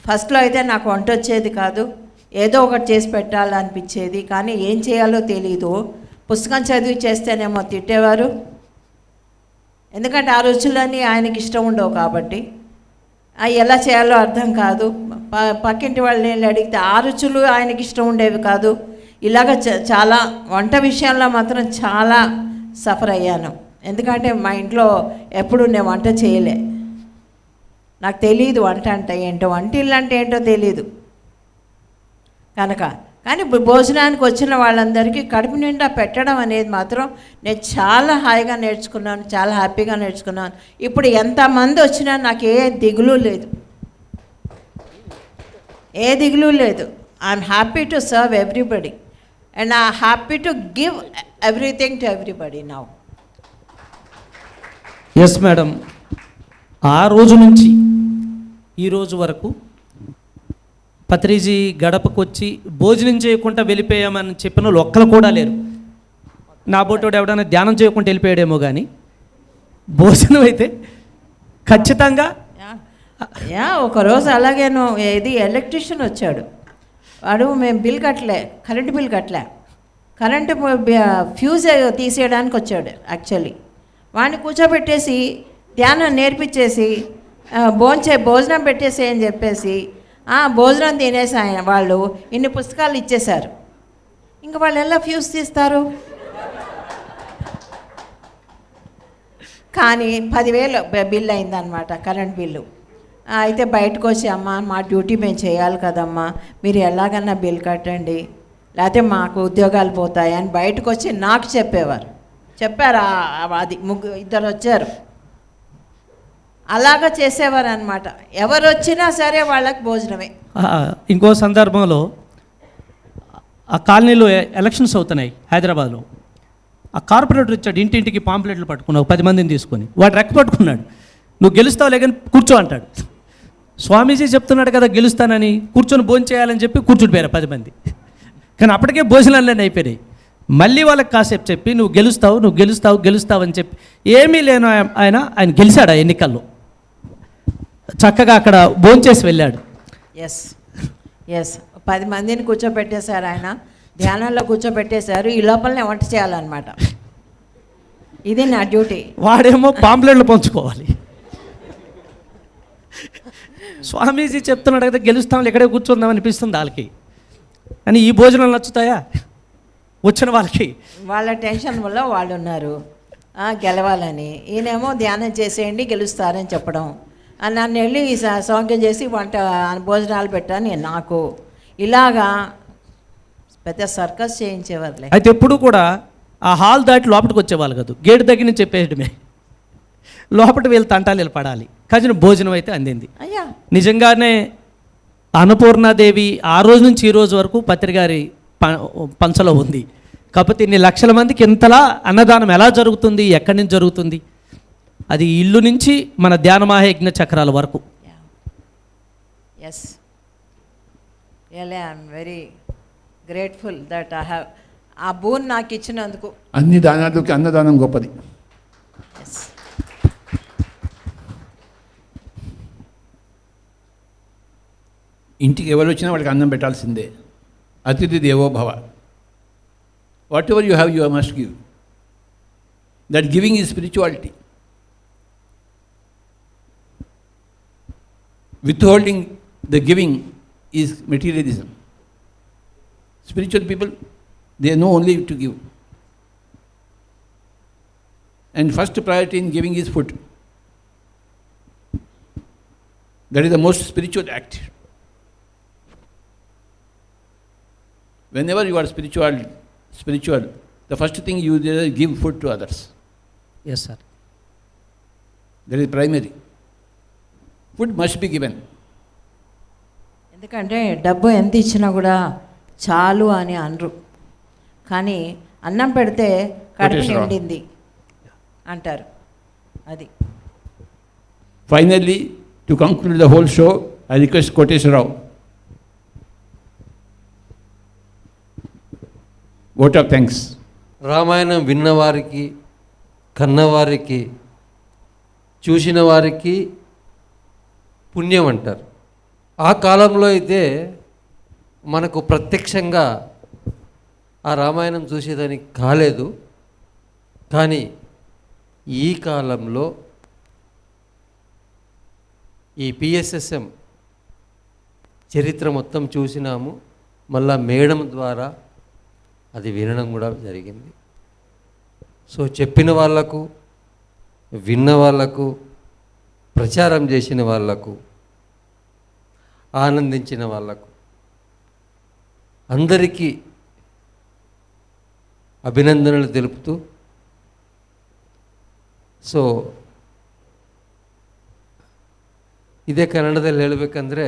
ఫస్ట్లో అయితే నాకు వంట వచ్చేది కాదు, ఏదో ఒకటి చేసి పెట్టాలనిపించేది, కానీ ఏం చేయాలో తెలీదు. పుస్తకం చదివి చేస్తేనేమో తిట్టేవారు, ఎందుకంటే ఆ రుచులన్నీ ఆయనకి ఇష్టం ఉండవు కాబట్టి అవి ఎలా చేయాలో అర్థం కాదు. పక్కింటి వాళ్ళని వెళ్ళి అడిగితే ఆ రుచులు ఆయనకి ఇష్టం ఉండేవి కాదు. ఇలాగ చాలా వంట విషయంలో మాత్రం చాలా సఫర్ అయ్యాను. ఎందుకంటే మా ఇంట్లో ఎప్పుడు నేను వంట చేయలే, నాకు తెలియదు వంట అంటే ఏంటో, వంటిల్లు అంటే ఏంటో తెలీదు. కానీ భోజనానికి వచ్చిన వాళ్ళందరికీ కడుపు నిండా పెట్టడం అనేది మాత్రం నేను చాలా హాయిగా నేర్చుకున్నాను, చాలా హ్యాపీగా నేర్చుకున్నాను. ఇప్పుడు ఎంతమంది వచ్చినా నాకు ఏ దిగులు లేదు, ఏ దిగులు లేదు. I'm happy to serve everybody and I happy to give everything to everybody now. Yes madam, ఆ రోజు నుంచి ఈ రోజు వరకు పత్రిజీ గడపకు వచ్చి భోజనం చేయకుండా వెళ్ళిపోయామని చెప్పిన వాళ్ళు ఒక్కరు కూడా లేరు. నా బోటోడు ఎవడైనా ధ్యానం చేయకుండా వెళ్ళిపోయాడేమో కానీ భోజనం అయితే ఖచ్చితంగా. ఒకరోజు అలాగేనో ఎలక్ట్రీషియన్ వచ్చాడు, వాడు మేము బిల్ కట్టలే, కరెంటు బిల్ కట్టలే, కరెంటు ఫ్యూజ్ తీసేయడానికి వచ్చాడు. యాక్చువల్లీ వాడిని కూర్చోబెట్టేసి ధ్యానం నేర్పించేసి భోజనం పెట్టేసి అని చెప్పేసి భోజనం తినేసి ఆయన వాళ్ళు ఇన్ని పుస్తకాలు ఇచ్చేశారు. ఇంకా వాళ్ళు ఎలా ఫ్యూజ్ తీస్తారు? కానీ 10,000 బిల్ అయిందనమాట, కరెంట్ బిల్లు. అయితే బయటకు వచ్చి, అమ్మ మా డ్యూటీ మేము చేయాలి కదమ్మా, మీరు ఎలాగన్నా బిల్ కట్టండి లేకపోతే మాకు ఉద్యోగాలు పోతాయి అని బయటకు వచ్చి నాకు చెప్పారు. అది ఇద్దరు వచ్చారు, అలాగా చేసేవారు అనమాట. ఎవరు వచ్చినా సరే వాళ్ళకి భోజనమే. ఇంకో సందర్భంలో ఆ కాలనీలో ఎలక్షన్స్ అవుతున్నాయి హైదరాబాద్లో. ఆ కార్పొరేటర్ వచ్చాడు, ఇంటింటికి పాంప్లెట్లు పట్టుకున్నావు 10 మందిని తీసుకొని. వాడు రెక్క పట్టుకున్నాడు, నువ్వు గెలుస్తావు లేకని కూర్చో అంటాడు. స్వామీజీ చెప్తున్నాడు కదా గెలుస్తానని, కూర్చొని భోజనం చేయాలని చెప్పి కూర్చుండిపోయారు 10 మంది. కానీ అప్పటికే భోజనాలన్నీ అయిపోయినాయి. మళ్ళీ వాళ్ళకి కాసేపు చెప్పి నువ్వు గెలుస్తావు అని చెప్పి ఏమీ లేను ఆయన గెలిచాడు ఆ ఎన్నికల్లో. చక్కగా అక్కడ భోంచేసి వెళ్ళాడు. ఎస్ 10 మందిని కూర్చోబెట్టేశారు, ఆయన ధ్యానంలో కూర్చోబెట్టేశారు. ఈ లోపలనే వంట చేయాలన్నమాట. ఇది నా డ్యూటీ. వాడేమో పాంప్లెట్లు పంచుకోవాలి. స్వామీజీ చెప్తున్నాడు కదా గెలుస్తాం, ఇక్కడే కూర్చుందాం అనిపిస్తుంది వాళ్ళకి. అని ఈ భోజనాలు నచ్చుతాయా వచ్చిన వాళ్ళకి? వాళ్ళ టెన్షన్ వల్ల వాళ్ళు ఉన్నారు గెలవాలని. ఈయనేమో ధ్యానం చేసేయండి గెలుస్తారని చెప్పడం. నన్ను వెళ్ళి సౌఖ్యం చేసి భోజనాలు పెట్టాను నాకు. ఇలాగా పెద్ద సర్కస్ చేయించేవారులే. అయితే ఎప్పుడు కూడా ఆ హాల్ దాటి లోపలికి వచ్చేవాళ్ళు కాదు, గేటు దగ్గర నుంచి చెప్పేయడమే. లోపల వీళ్ళు తంటాలు పడాలి. కానీ భోజనం అయితే అందింది. అయ్యా నిజంగానే అన్నపూర్ణాదేవి ఆ రోజు నుంచి ఈ రోజు వరకు పత్రిగారి పంచలో ఉంది. కాకపోతే ఇన్ని లక్షల మందికి ఇంతలా అన్నదానం ఎలా జరుగుతుంది, ఎక్కడి నుంచి జరుగుతుంది? అది ఇల్లు నుంచి మన ధ్యాన మహాయజ్ఞ చక్రాల వరకు. Yes I'm very grateful that I have a boon నాకు ఇచ్చినందుకు. అన్ని దానాలకి అన్నదానం గొప్పది. ఇంటికి ఎవరు వచ్చినా వాళ్ళకి అన్నం పెట్టాల్సిందే. అతిథి దేవో భవ. What ever you have you must give. That giving is spirituality. withholding the giving is materialism. Spiritual people, they know only to give. And first priority in giving is food. That is the most spiritual act. Whenever you are spiritual, the first thing you do is give food to others. Yes, sir. That is primary. Food must be given. ఎందుకంటే డబ్బు ఎంత ఇచ్చినా కూడా చాలు అని అనరు, కానీ అన్నం పెడితే కడుపు నిండింది అంటారు. అది finally to conclude the whole show I request Koteswararao vote of thanks. Ramayanam విన్నవారికి, కన్నవారికి, చూసిన వారికి పుణ్యం అంటారు. ఆ కాలంలో అయితే మనకు ప్రత్యక్షంగా ఆ రామాయణం చూసేదానికి కాలేదు, కానీ ఈ కాలంలో ఈ పిఎస్ఎస్ఎం చరిత్ర మొత్తం చూసినాము, మళ్ళా మేడం ద్వారా అది వినడం కూడా జరిగింది. సో చెప్పిన వాళ్లకు, విన్న వాళ్లకు, ప్రచారం చేసిన వాళ్లకు, ఆనందించిన వాళ్లకు అందరికీ ಅಭಿನಂದನೆಗಳು తెలుపుతూ ಸೊ ಇದೇ ಕನ್ನಡದಲ್ಲಿ ಹೇಳಬೇಕಂದ್ರೆ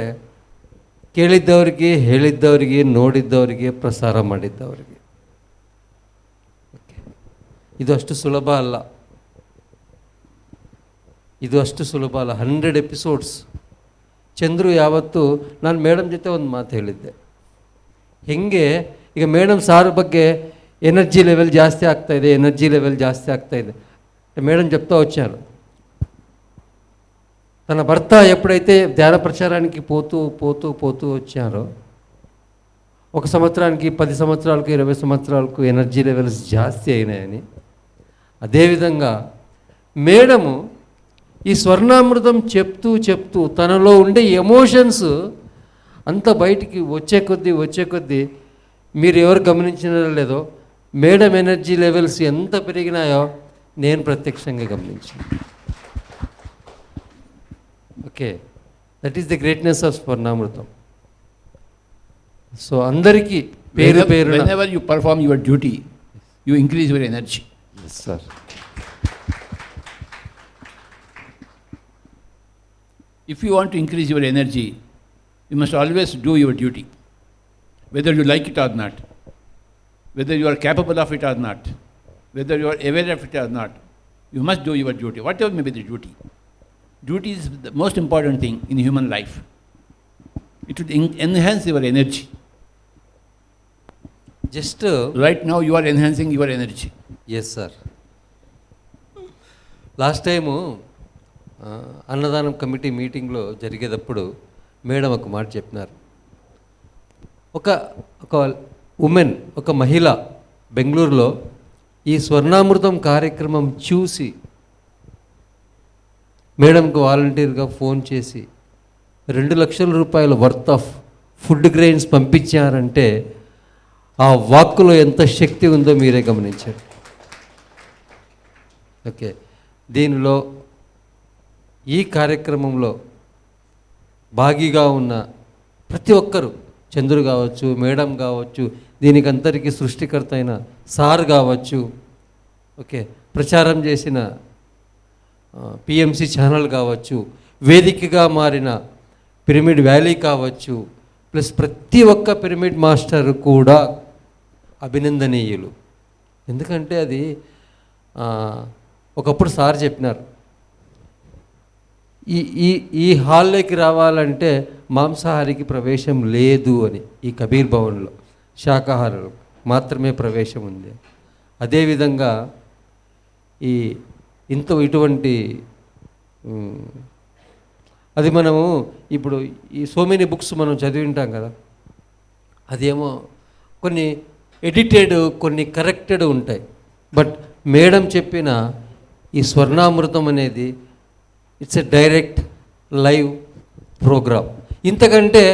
ಕೇಳಿದ್ದವರಿಗೆ, ಹೇಳಿದ್ದವರಿಗೆ, ನೋಡಿದ್ದವರಿಗೆ, ಪ್ರಸಾರ ಮಾಡಿದ್ದವರಿಗೆ. ಇದು ಅಷ್ಟು ಸುಲಭ ಅಲ್ಲ, ಇದು ಅಷ್ಟು ಸುಲಭ ಅಲ್ಲ. 100 ಎಪಿಸೋಡ್ಸ್. ಚಂದ್ರು ಯಾವತ್ತು ನಾನು ಮೇಡಮ್ ಜೊತೆ ಒಂದು ಮಾತು ಹೇಳಿದ್ದೆ, ಹೆಂಗೆ ಈಗ ಮೇಡಮ್ ಸಾರ್ ಬಗ್ಗೆ ఎనర్జీ లెవెల్ జాస్తి ಆಗ್ತಾಯಿದೆ, ఎనర్జీ లెవెల్ జాస్తి ಆಗ್ತಾಯಿದೆ. మేడం చెప్తా వచ్చారు, తన భర్త ఎప్పుడైతే ధ్యాన ప్రచారానికి పోతూ పోతూ పోతూ వచ్చారో, 1 సంవత్సరానికి 10 సంవత్సరాలకు 20 సంవత్సరాలకు ఎనర్జీ లెవెల్స్ జాస్తి అయినాయని, అదేవిధంగా మేడము ఈ స్వర్ణామృతం చెప్తూ చెప్తూ తనలో ఉండే ఎమోషన్స్ అంత బయటికి వచ్చే కొద్దీ మీరు ఎవరు గమనించినారో లేదో, మేడం ఎనర్జీ లెవెల్స్ ఎంత పెరిగినాయో నేను ప్రత్యక్షంగా గమనించాను. Okay, that is the greatness of Swarnamrutham. So అందరికీ పేరు పేరు whenever you perform your duty, you increase your energy. Yes, sir. If you want to increase your energy, you must always do your duty, whether you like it or not, whether you are capable of it or not, whether you are aware of it or not. You must do your duty, whatever may be the duty. Duty is the most important thing in human life. It would enhance your energy. Just right now you are enhancing your energy. Yes, sir. Last time అన్నదానం committee మీటింగ్లో జరిగేటప్పుడు madam ఒక మాట చెప్పినారు. ఒక women, ఒక మహిళ బెంగళూరులో ఈ స్వర్ణామృతం కార్యక్రమం చూసి మేడంకు వాలంటీర్గా ఫోన్ చేసి 2 లక్షల రూపాయల వర్త్ ఆఫ్ ఫుడ్ గ్రెయిన్స్ పంపించారంటే ఆ వాక్కులో ఎంత శక్తి ఉందో మీరే గమనించారు. ఓకే, దీనిలో ఈ కార్యక్రమంలో భాగిగా ఉన్న ప్రతి ఒక్కరూ, చంద్రు కావచ్చు, మేడం కావచ్చు, దీనికి అందరికీ సృష్టికర్త అయిన సార్ కావచ్చు, ఓకే, ప్రచారం చేసిన పిఎంసి ఛానల్ కావచ్చు, వేదికగా మారిన పిరమిడ్ వ్యాలీ కావచ్చు, ప్లస్ ప్రతి ఒక్క పిరమిడ్ మాస్టర్ కూడా అభినందనీయులు. ఎందుకంటే అది ఒకప్పుడు సార్ చెప్పినారు, ఈ హాల్లోకి రావాలంటే మాంసాహారికి ప్రవేశం లేదు అని. ఈ కబీర్ భవన్లో శాకాహారులు మాత్రమే ప్రవేశం ఉంది. అదేవిధంగా ఇటువంటి అది మనము ఇప్పుడు ఈ సో మెనీ బుక్స్ మనం చదివి ఉంటాం కదా, అదేమో కొన్ని ఎడిటెడ్, కొన్ని కరెక్టెడ్ ఉంటాయి. బట్ మేడం చెప్పిన ఈ స్వర్ణామృతం అనేది it's a direct live programme. ఇంతకంటే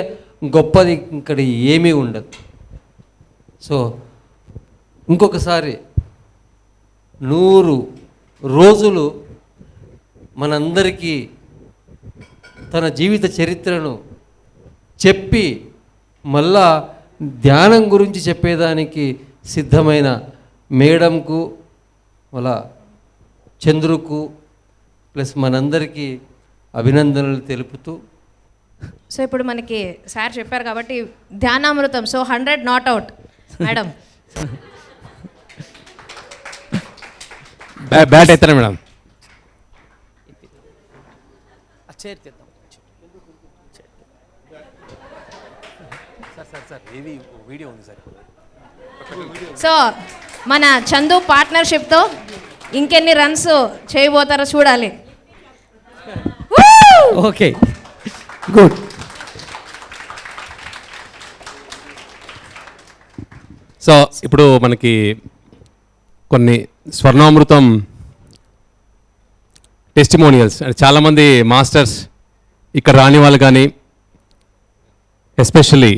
గొప్పది ఇక్కడ ఏమీ ఉండదు. సో ఇంకొకసారి 100 రోజులు మనందరికీ తన జీవిత చరిత్రను చెప్పి మళ్ళా ధ్యానం గురించి చెప్పేదానికి సిద్ధమైన మేడంకు, మళ్ళా చంద్రుకు, ప్లస్ మనందరికీ అభినందనలు తెలుపుతూ. సో ఇప్పుడు మనకి సార్ చెప్పారు కాబట్టి Dhyanamrutham, so 100 not out madam. Bat ఎత్తారా మేడం? సో మన చందు పార్ట్నర్షిప్తో ఇంకెన్ని రన్స్ చేయబోతారో చూడాలి. Okay, good. సో ఇప్పుడు మనకి కొన్ని స్వర్ణామృతం టెస్టిమోనియల్స్, చాలామంది మాస్టర్స్ ఇక్కడ రాని వాళ్ళు కానీ ఎస్పెషల్లీ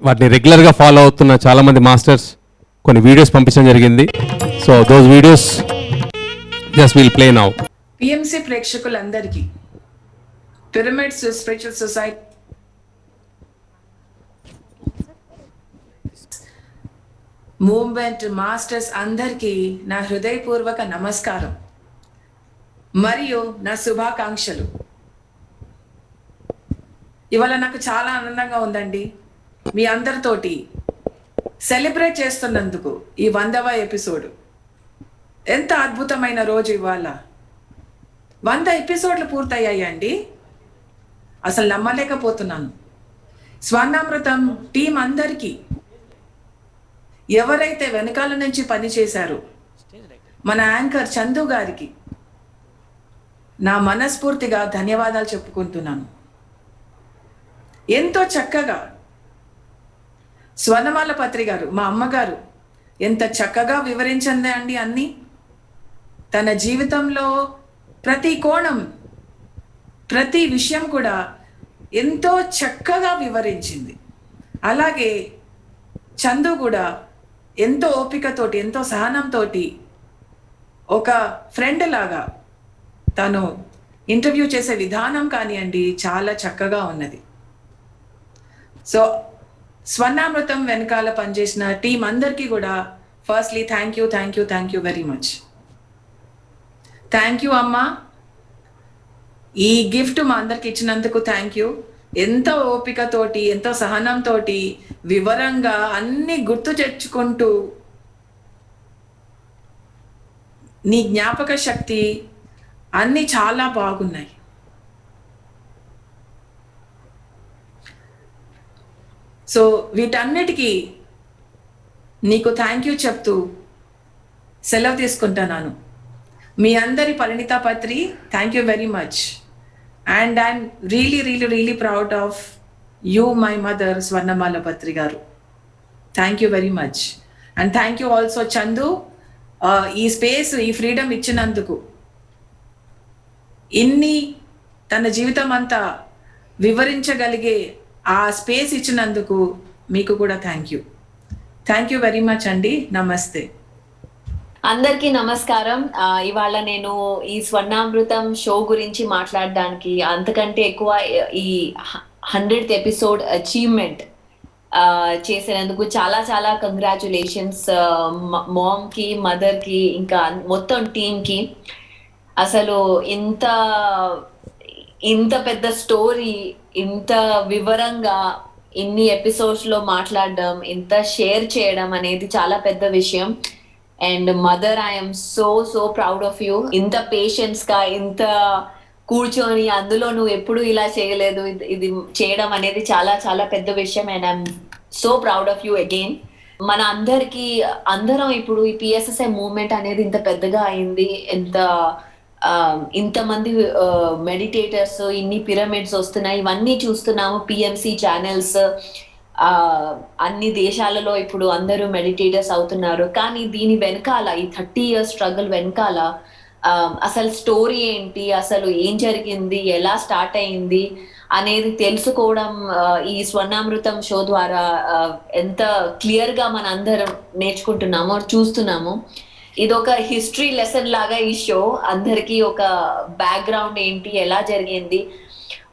వాటిని రెగ్యులర్గా ఫాలో అవుతున్న చాలామంది మాస్టర్స్ కొన్ని వీడియోస్ పంపించడం జరిగింది. So those videos just will play now. PMC ప్రేక్షకులందరికీ pyramids spiritual society movement masters అందరికీ నా హృదయపూర్వక నమస్కారం మరియు నా శుభాకాంక్షలు. ఇవాళ నాకు చాలా ఆనందంగా ఉందండి మీ అందరితోటి సెలబ్రేట్ చేస్తున్నందుకు. ఈ 100వ ఎపిసోడ్ ఎంత అద్భుతమైన రోజు. ఇవాళ 100 ఎపిసోడ్లు పూర్తయ్యాయండి. అసలు నమ్మలేకపోతున్నాను. స్వర్ణామృతం టీం అందరికీ, ఎవరైతే వెనకాల నుంచి పనిచేశారో, మన యాంకర్ చందు గారికి నా మనస్ఫూర్తిగా ధన్యవాదాలు చెప్పుకుంటున్నాను. ఎంతో చక్కగా స్వర్ణమాల పత్రి గారు, మా అమ్మగారు ఎంత చక్కగా వివరించింది అండి అన్నీ. తన జీవితంలో ప్రతి కోణం, ప్రతి విషయం కూడా ఎంతో చక్కగా వివరించింది. అలాగే చందు కూడా ఎంతో ఓపికతోటి, ఎంతో సహనంతో ఒక ఫ్రెండ్ లాగా తను ఇంటర్వ్యూ చేసే విధానం కానివ్వండి చాలా చక్కగా ఉన్నది. సో స్వర్ణామృతం వెనకాల పనిచేసిన టీం అందరికీ కూడా firstly thank you very much. Thank you అమ్మా, ఈ గిఫ్ట్ మా అందరికి ఇచ్చినందుకు థ్యాంక్ యూ. ఎంతో ఓపికతోటి, ఎంతో సహనంతో వివరంగా అన్ని గుర్తు తెచ్చుకుంటూ, నీ జ్ఞాపక శక్తి అన్నీ చాలా బాగున్నాయి. సో వీటన్నిటికీ నీకు థ్యాంక్ యూ చెప్తూ సెలవు తీసుకుంటున్నాను. మీ అందరి Parinita Patri, thank you very much. And I'm really proud of you my mother Swarnamala Patri గారు. Thank you very much. And thank you also Chandu, ఈ స్పేస్, ఈ ఫ్రీడమ్ ఇచ్చినందుకు, ఇన్ని తన జీవితం అంతా వివరించగలిగే ఆ స్పేస్ ఇచ్చినందుకు మీకు కూడా థ్యాంక్ యూ వెరీ మచ్ అండి. నమస్తే. అందరికీ నమస్కారం. ఇవాళ నేను ఈ స్వర్ణామృతం షో గురించి మాట్లాడడానికి, అంతకంటే ఎక్కువ ఈ 100th ఎపిసోడ్ అచీవ్మెంట్ చేసినందుకు చాలా కంగ్రాచులేషన్స్ మామ్కి, మదర్కి, ఇంకా మొత్తం టీంకి. అసలు ఇంత పెద్ద స్టోరీ, ఇంత వివరంగా ఇన్ని ఎపిసోడ్స్లో మాట్లాడడం, ఇంత షేర్ చేయడం అనేది చాలా పెద్ద విషయం. And mother, I'm so proud of you. ఇంత పేషెన్స్గా, ఇంత కూర్చొని అందులో నువ్వు ఎప్పుడు ఇలా చేయలేదు, ఇది చేయడం అనేది చాలా పెద్ద విషయం. And I'm so proud of you again. మన అందరం ఇప్పుడు ఈ పిఎస్ఎస్ఐ మూవ్మెంట్ అనేది ఇంత పెద్దగా అయింది. ఇంతమంది మెడిటేటర్స్, ఇన్ని పిరమిడ్స్ వస్తున్నాయి, ఇవన్నీ చూస్తున్నాము. పిఎంసి ఛానల్స్ అన్ని దేశాలలో ఇప్పుడు అందరూ మెడిటేటర్స్ అవుతున్నారు. కానీ దీని వెనకాల, ఈ 30 years స్ట్రగుల్ వెనకాల అసలు స్టోరీ ఏంటి, అసలు ఏం జరిగింది, ఎలా స్టార్ట్ అయింది అనేది తెలుసుకోవడం ఈ స్వర్ణామృతం షో ద్వారా ఎంత క్లియర్గా మన అందరం నేర్చుకుంటున్నామో, చూస్తున్నాము. ఇది ఒక హిస్టరీ లెసన్ లాగా ఈ షో. అందరికీ ఒక బ్యాక్గ్రౌండ్ ఏంటి, ఎలా జరిగింది,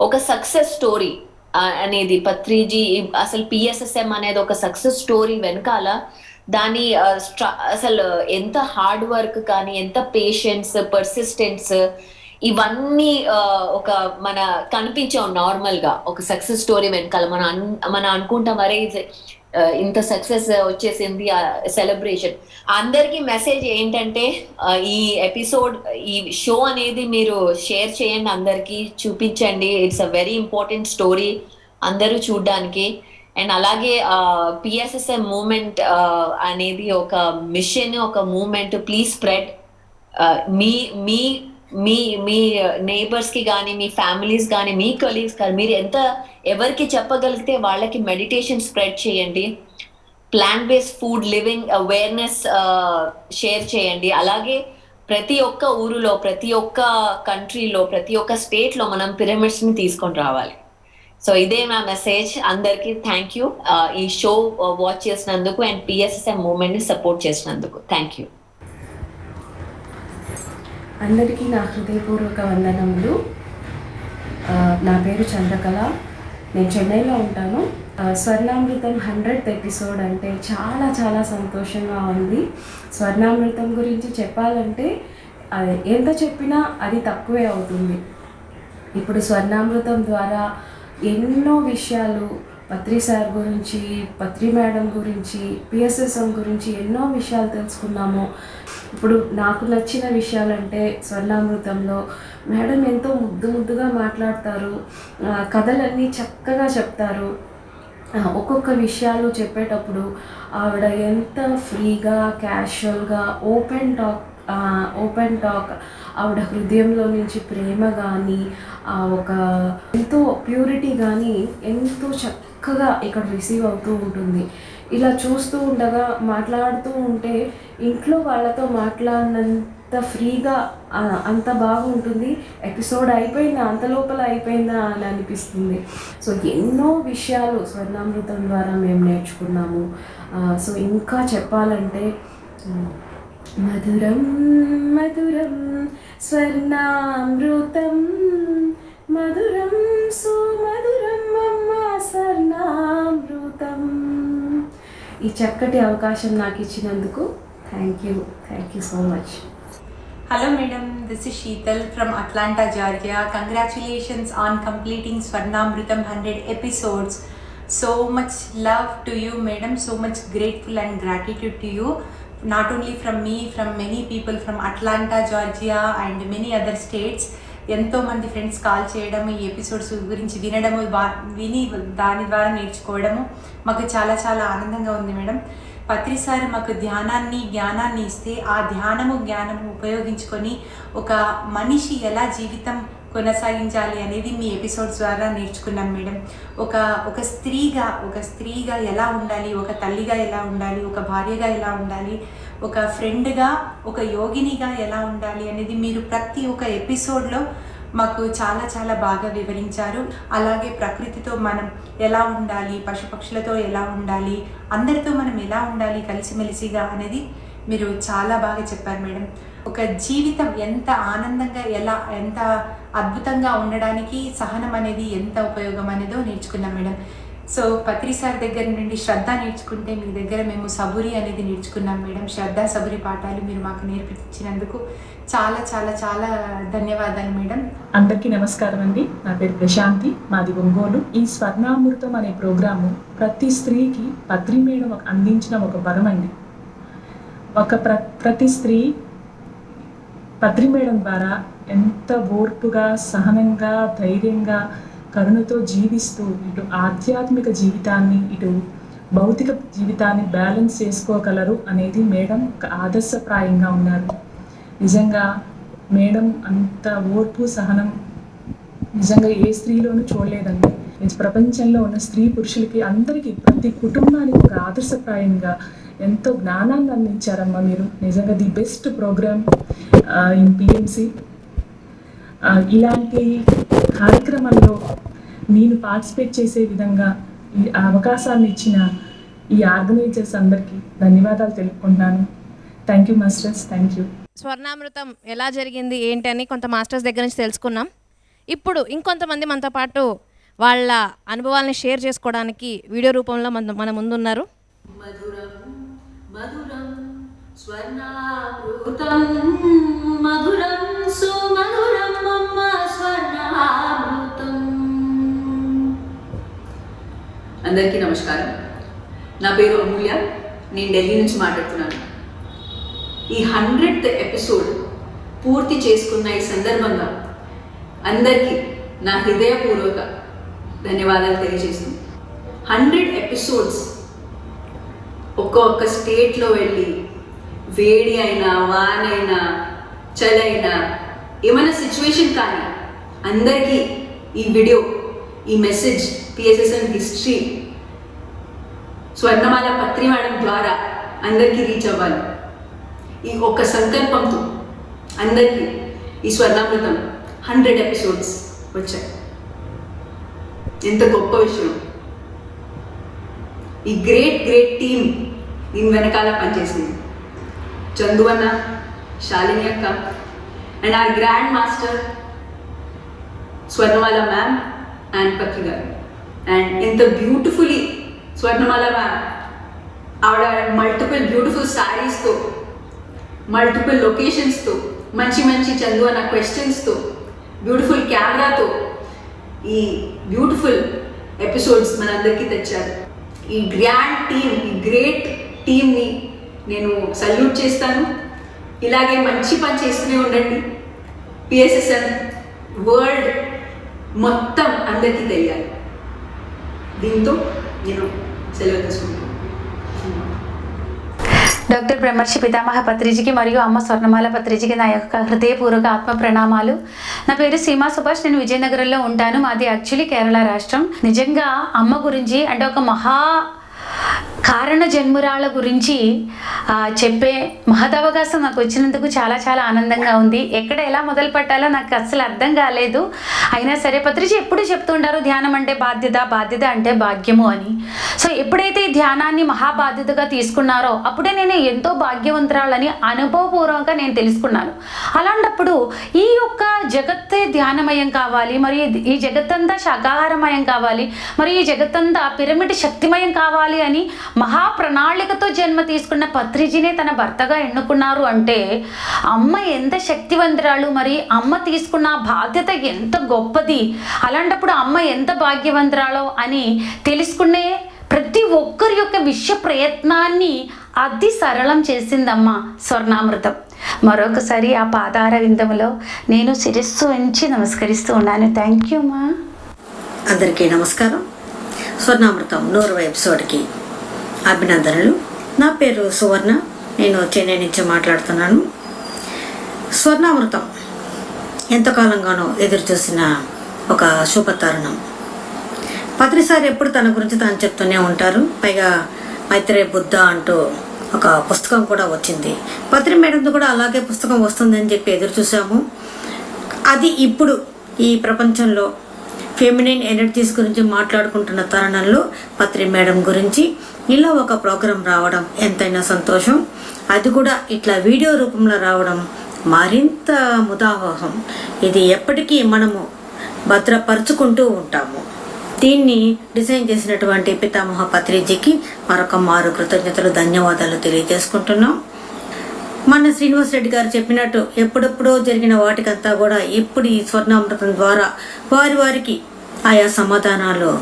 ఒక సక్సెస్ స్టోరీ అనేది పత్రిజీ, అసలు పిఎస్ఎస్ఎం అనేది ఒక సక్సెస్ స్టోరీ వెనకాల దాని అసలు ఎంత హార్డ్ వర్క్ కానీ, ఎంత పేషెన్స్, పర్సిస్టెన్స్, ఇవన్నీ ఒక మన కనిపించాం నార్మల్గా ఒక సక్సెస్ స్టోరీ వెనకాల. మనం అనుకుంటాం అరే ఇంత సక్సెస్ వచ్చేసింది, సెలబ్రేషన్. అందరికీ మెసేజ్ ఏంటంటే ఈ ఎపిసోడ్, ఈ షో అనేది మీరు షేర్ చేయండి, అందరికీ చూపించండి. It's a very important story అందరూ చూడడానికి. అండ్ అలాగే పిఎస్ఎస్ఎం మూమెంట్ అనేది ఒక మిషన్, ఒక మూమెంట్. Please spread. మీ మీ మీ మీ నేబర్స్కి కానీ, మీ ఫ్యామిలీస్ కానీ, మీ కొలీగ్స్ కానీ, మీరు ఎవరికి చెప్పగలిగితే వాళ్ళకి మెడిటేషన్ స్ప్రెడ్ చేయండి. Plant based food living awareness share చేయండి. అలాగే ప్రతి ఒక్క ఊరులో, ప్రతి ఒక్క కంట్రీలో, ప్రతి ఒక్క స్టేట్లో మనం పిరమిడ్స్ని తీసుకొని రావాలి. సో ఇదే నా మెసేజ్ అందరికీ. థ్యాంక్ యూ ఈ షో వాచ్ చేసినందుకు అండ్ పిఎస్ఎస్ఎం మూవ్మెంట్ని సపోర్ట్ చేసినందుకు. Thank you. అందరికీ నా హృదయపూర్వక వందనములు. నా పేరు చంద్రకళ, నేను చెన్నైలో ఉంటాను. స్వర్ణామృతం 100th ఎపిసోడ్ అంటే చాలా చాలా సంతోషంగా ఉంది. స్వర్ణామృతం గురించి చెప్పాలంటే ఎంత చెప్పినా అది తక్కువే అవుతుంది. ఇప్పుడు స్వర్ణామృతం ద్వారా ఎన్నో విషయాలు పత్రి సార్ గురించి, పత్రి మేడం గురించి, పిఎస్ఎస్ఎం గురించి ఎన్నో విషయాలు తెలుసుకున్నాము. ఇప్పుడు నాకు నచ్చిన విషయాలంటే స్వర్ణామృతంలో మేడం ఎంతో ముద్దుగా మాట్లాడతారు, కథలన్నీ చక్కగా చెప్తారు. ఒక్కొక్క విషయాలు చెప్పేటప్పుడు ఆవిడ ఎంత ఫ్రీగా, క్యాషువల్గా, ఓపెన్ టాక్ ఆవిడ హృదయంలో నుంచి ప్రేమ కానీ, ఒక ఎంతో ప్యూరిటీ కానీ ఎంతో చక్కగా ఇక్కడ రిసీవ్ అవుతూ ఉంటుంది. ఇలా చూస్తూ ఉండగా, మాట్లాడుతూ ఉంటే ఇంట్లో వాళ్ళతో మాట్లాడినంత ఫ్రీగా అంత బాగుంటుంది. ఎపిసోడ్ అయిపోయిందా, అంత లోపల అయిపోయిందా అని అనిపిస్తుంది. సో ఎన్నో విషయాలు స్వర్ణామృతం ద్వారా మేము నేర్చుకున్నాము. సో ఇంకా చెప్పాలంటే మధురం మధురం స్వర్ణామృతం, మధురం సుమధురం అమ్మ స్వర్ణామృతం. ఈ చక్కటి అవకాశం నాకు ఇచ్చినందుకు thank you so much. Hello madam, this is Sheetal from Atlanta, Georgia. Congratulations on completing Swarnamrutam 100 episodes. So much love to you madam, so much grateful and gratitude to you. Not only from me, from many people from Atlanta, Georgia and many other states. ఎంతో మంది friends call చేయడము, ఈ episodes గురించి వినడము, విని దాని ద్వారా నేర్చుకోవడము మాకు చాలా చాలా ఆనందంగా ఉంది మేడం. పత్రి సార్ మాకు జ్ఞానాన్ని ఇస్తే ఆ జ్ఞానము ఉపయోగించుకొని ఒక మనిషి ఎలా జీవితం కొనసాగించాలి అనేది మీ ఎపిసోడ్స్ ద్వారా నేర్చుకున్నాం మేడం. ఒక స్త్రీగా ఎలా ఉండాలి, ఒక తల్లిగా ఎలా ఉండాలి, ఒక భార్యగా ఎలా ఉండాలి, ఒక ఫ్రెండ్గా, ఒక యోగినిగా ఎలా ఉండాలి అనేది మీరు ప్రతి ఒక్క ఎపిసోడ్లో మాకు చాలా చాలా బాగా వివరించారు. అలాగే ప్రకృతితో మనం ఎలా ఉండాలి, పశుపక్షులతో ఎలా ఉండాలి, అందరితో మనం ఎలా ఉండాలి కలిసిమెలిసిగా అనేది మీరు చాలా బాగా చెప్పారు మేడం. ఒక జీవితం ఎంత ఆనందంగా, ఎంత అద్భుతంగా ఉండడానికి సహనం అనేది ఎంత ఉపయోగం అనేదో నేర్చుకున్నాం మేడం. సో పత్రి సార్ దగ్గర నుండి శ్రద్ధ నేర్చుకుంటే మీ దగ్గర మేము సబురి అనేది నేర్చుకున్నాం మేడం. శ్రద్ధ సబురి పాఠాలు మీరు మాకు నేర్పించినందుకు చాలా చాలా చాలా ధన్యవాదాలు మేడం. అందరికీ నమస్కారం అండి. నా పేరు ప్రశాంతి, మాది ఒంగోలు. ఈ స్వర్ణామృతం అనే ప్రోగ్రాము ప్రతి స్త్రీకి పత్రి మేడం అందించిన ఒక వరం అండి. ప్రతి స్త్రీ పత్రి మేడం ద్వారా ఎంత ఓర్పుగా, సహనంగా, ధైర్యంగా, కరుణతో జీవిస్తూ ఇటు ఆధ్యాత్మిక జీవితాన్ని, ఇటు భౌతిక జీవితాన్ని బ్యాలెన్స్ చేసుకోగలరు అనేది మేడం ఒక ఆదర్శప్రాయంగా ఉన్నారు. నిజంగా మేడం అంత ఓర్పు, సహనం నిజంగా ఏ స్త్రీలోనూ చూడలేదండి. ప్రపంచంలో ఉన్న స్త్రీ పురుషులకి అందరికీ, ప్రతి కుటుంబానికి ఒక ఆదర్శప్రాయంగా ఎంతో జ్ఞానాన్ని అందించారమ్మా మీరు. నిజంగా the best programme in PMC. ఇలాంటి కార్యక్రమంలో నేను పార్టిసిపేట్ చేసే విధంగా ఈ అవకాశాన్ని ఇచ్చిన ఈ ఆర్గనైజర్స్ అందరికీ ధన్యవాదాలు తెలుపుకుంటున్నాను. Thank you masters, thank you. Swarnamrutham ఎలా జరిగింది ఏంటి అని కొంత మాస్టర్స్ దగ్గర నుంచి తెలుసుకున్నాం. ఇప్పుడు ఇంకొంతమంది మనతో పాటు వాళ్ళ అనుభవాలను షేర్ చేసుకోవడానికి వీడియో రూపంలో మన ముందున్నారు. మధురం మధురం స్వర్ణామృతం, మధురం సుమధురం మమ్మ స్వర్ణామృతం. అందరికీ నమస్కారం. నా పేరు అమూల్య, నేను ఢిల్లీ నుంచి మాట్లాడుతున్నాను. ఈ 100th ఎపిసోడ్ పూర్తి చేసుకున్న ఈ సందర్భంగా అందరికీ నా హృదయపూర్వక ధన్యవాదాలు తెలియజేస్తుంది. 100 ఎపిసోడ్స్ ఒక్కొక్క స్టేట్లో వెళ్ళి వేడి అయినా, వానైనా, చలైనా, ఏమైనా సిచ్యువేషన్ కానీ అందరికీ ఈ వీడియో, ఈ మెసేజ్, పిఎస్ఎస్ఎం హిస్టరీ స్వర్ణమాల పత్రి మేడం ద్వారా అందరికీ రీచ్ అవ్వాలి. ఈ ఒక్క సంకల్పంతో అందరికీ ఈ స్వర్ణామృతం 100 ఎపిసోడ్స్ వచ్చాయి. ఎంత గొప్ప విషయం. ఈ గ్రేట్ టీం దీని వెనకాల పనిచేసింది. చందు అన్న, శాలిని అక్క and our grand master Swarnamala ma'am and Patri గారు. అండ్ ఎంత బ్యూటిఫుల్లీ స్వర్ణమాల మ్యామ్ ఆవిడ మల్టిపుల్ బ్యూటిఫుల్ శారీస్తో, మల్టిపుల్ లొకేషన్స్తో, మంచి చందు అన్న క్వశ్చన్స్తో, బ్యూటిఫుల్ కెమెరాతో ఈ బ్యూటిఫుల్ ఎపిసోడ్స్ మనందరికీ తెచ్చారు. ఈ గ్రాండ్ టీమ్, ఈ గ్రేట్ టీమ్ని నేను సల్యూట్ చేస్తాను. ఇలాగే మంచి పని చేస్తూనే ఉండండి. PSSM వరల్డ్ మొత్తం అందరికీ తెలియాలి. దీంతో నేను సెలవు తీసుకుంటాను. డాక్టర్ బ్రహ్మర్షి పితామహ పత్రిజీకి మరియు అమ్మ స్వర్ణమాల పత్రిజీకి నా యొక్క హృదయపూర్వక ఆత్మ ప్రణామాలు. నా పేరు సీమా సుభాష్. నేను విజయనగరంలో ఉంటాను. మాది యాక్చువల్లీ కేరళ రాష్ట్రం. నిజంగా అమ్మ గురించి అంటే ఒక మహా కారణ జన్మురాల గురించి చెప్పే మహదవకాశం నాకు వచ్చినందుకు చాలా చాలా ఆనందంగా ఉంది. ఎక్కడ ఎలా మొదలు పెట్టాలో నాకు అస్సలు అర్థం కాలేదు. అయినా సరే పత్రిజీ ఎప్పుడు చెప్తుంటారు ధ్యానం అంటే బాధ్యత, బాధ్యత అంటే భాగ్యము అని. సో ఎప్పుడైతే ఈ ధ్యానాన్ని మహాబాధ్యతగా తీసుకున్నారో అప్పుడే నేను ఎంతో భాగ్యవంతురాలని అనుభవపూర్వకంగా నేను తెలుసుకున్నాను. అలాంటప్పుడు ఈ యొక్క జగత్తే ధ్యానమయం కావాలి, మరి ఈ జగత్తంతా శాకాహారమయం కావాలి, మరి ఈ జగత్తంతా పిరమిడ్ శక్తిమయం కావాలి అని మహా ప్రణాళికతో జన్మ తీసుకున్న పత్రిజీనే తన భర్తగా ఎన్నుకున్నారు అంటే అమ్మ ఎంత శక్తివంతురాలు, మరి అమ్మ తీసుకున్న బాధ్యత ఎంత గొప్పది. అలాంటప్పుడు అమ్మ ఎంత భాగ్యవంతురాలో అని తెలుసుకునే ప్రతి ఒక్కరి యొక్క విశ్వ ప్రయత్నాన్ని అతి సరళం చేసిందమ్మ స్వర్ణామృతం. మరొకసారి ఆ పాదార విందములో నేను శిరస్సు ఉంచి నమస్కరిస్తూ ఉన్నాను. థ్యాంక్ యూ మా. అందరికీ నమస్కారం. స్వర్ణామృతం 100వ ఎపిసోడ్కి అభినందనలు. నా పేరు సువర్ణ. నేను చెన్నై నుంచి మాట్లాడుతున్నాను. స్వర్ణామృతం ఎంతకాలంగానో ఎదురు చూసిన ఒక శుభతరుణం. పత్రిసారి ఎప్పుడు తన గురించి తాను చెప్తూనే ఉంటారు. పైగా మైత్రేయ బుద్ధ అంటూ ఒక పుస్తకం కూడా వచ్చింది. పత్రి మేడంతో కూడా అలాగే పుస్తకం వస్తుందని చెప్పి ఎదురు చూసాము. అది ఇప్పుడు ఈ ప్రపంచంలో ఫెమినిన్ ఎనర్జీస్ గురించి మాట్లాడుకుంటున్న తరుణంలో పత్రి మేడం గురించి ఇలా ఒక ప్రోగ్రాం రావడం ఎంతైనా సంతోషం. అది కూడా ఇట్లా వీడియో రూపంలో రావడం మరింత ముదావహం. ఇది ఎప్పటికీ మనము భద్రపరుచుకుంటూ ఉంటాము. దీన్ని డిజైన్ చేసినటువంటి పితామహ పత్రిజీకి మరొక మారు కృతజ్ఞతలు, ధన్యవాదాలు తెలియజేసుకుంటున్నాం. మన శ్రీనివాస్ రెడ్డి గారు చెప్పినట్టు ఎప్పుడెప్పుడో జరిగిన వాటికంతా కూడా ఇప్పుడు ఈ స్వర్ణామృతం ద్వారా వారికి ఆయా సమాధానాలు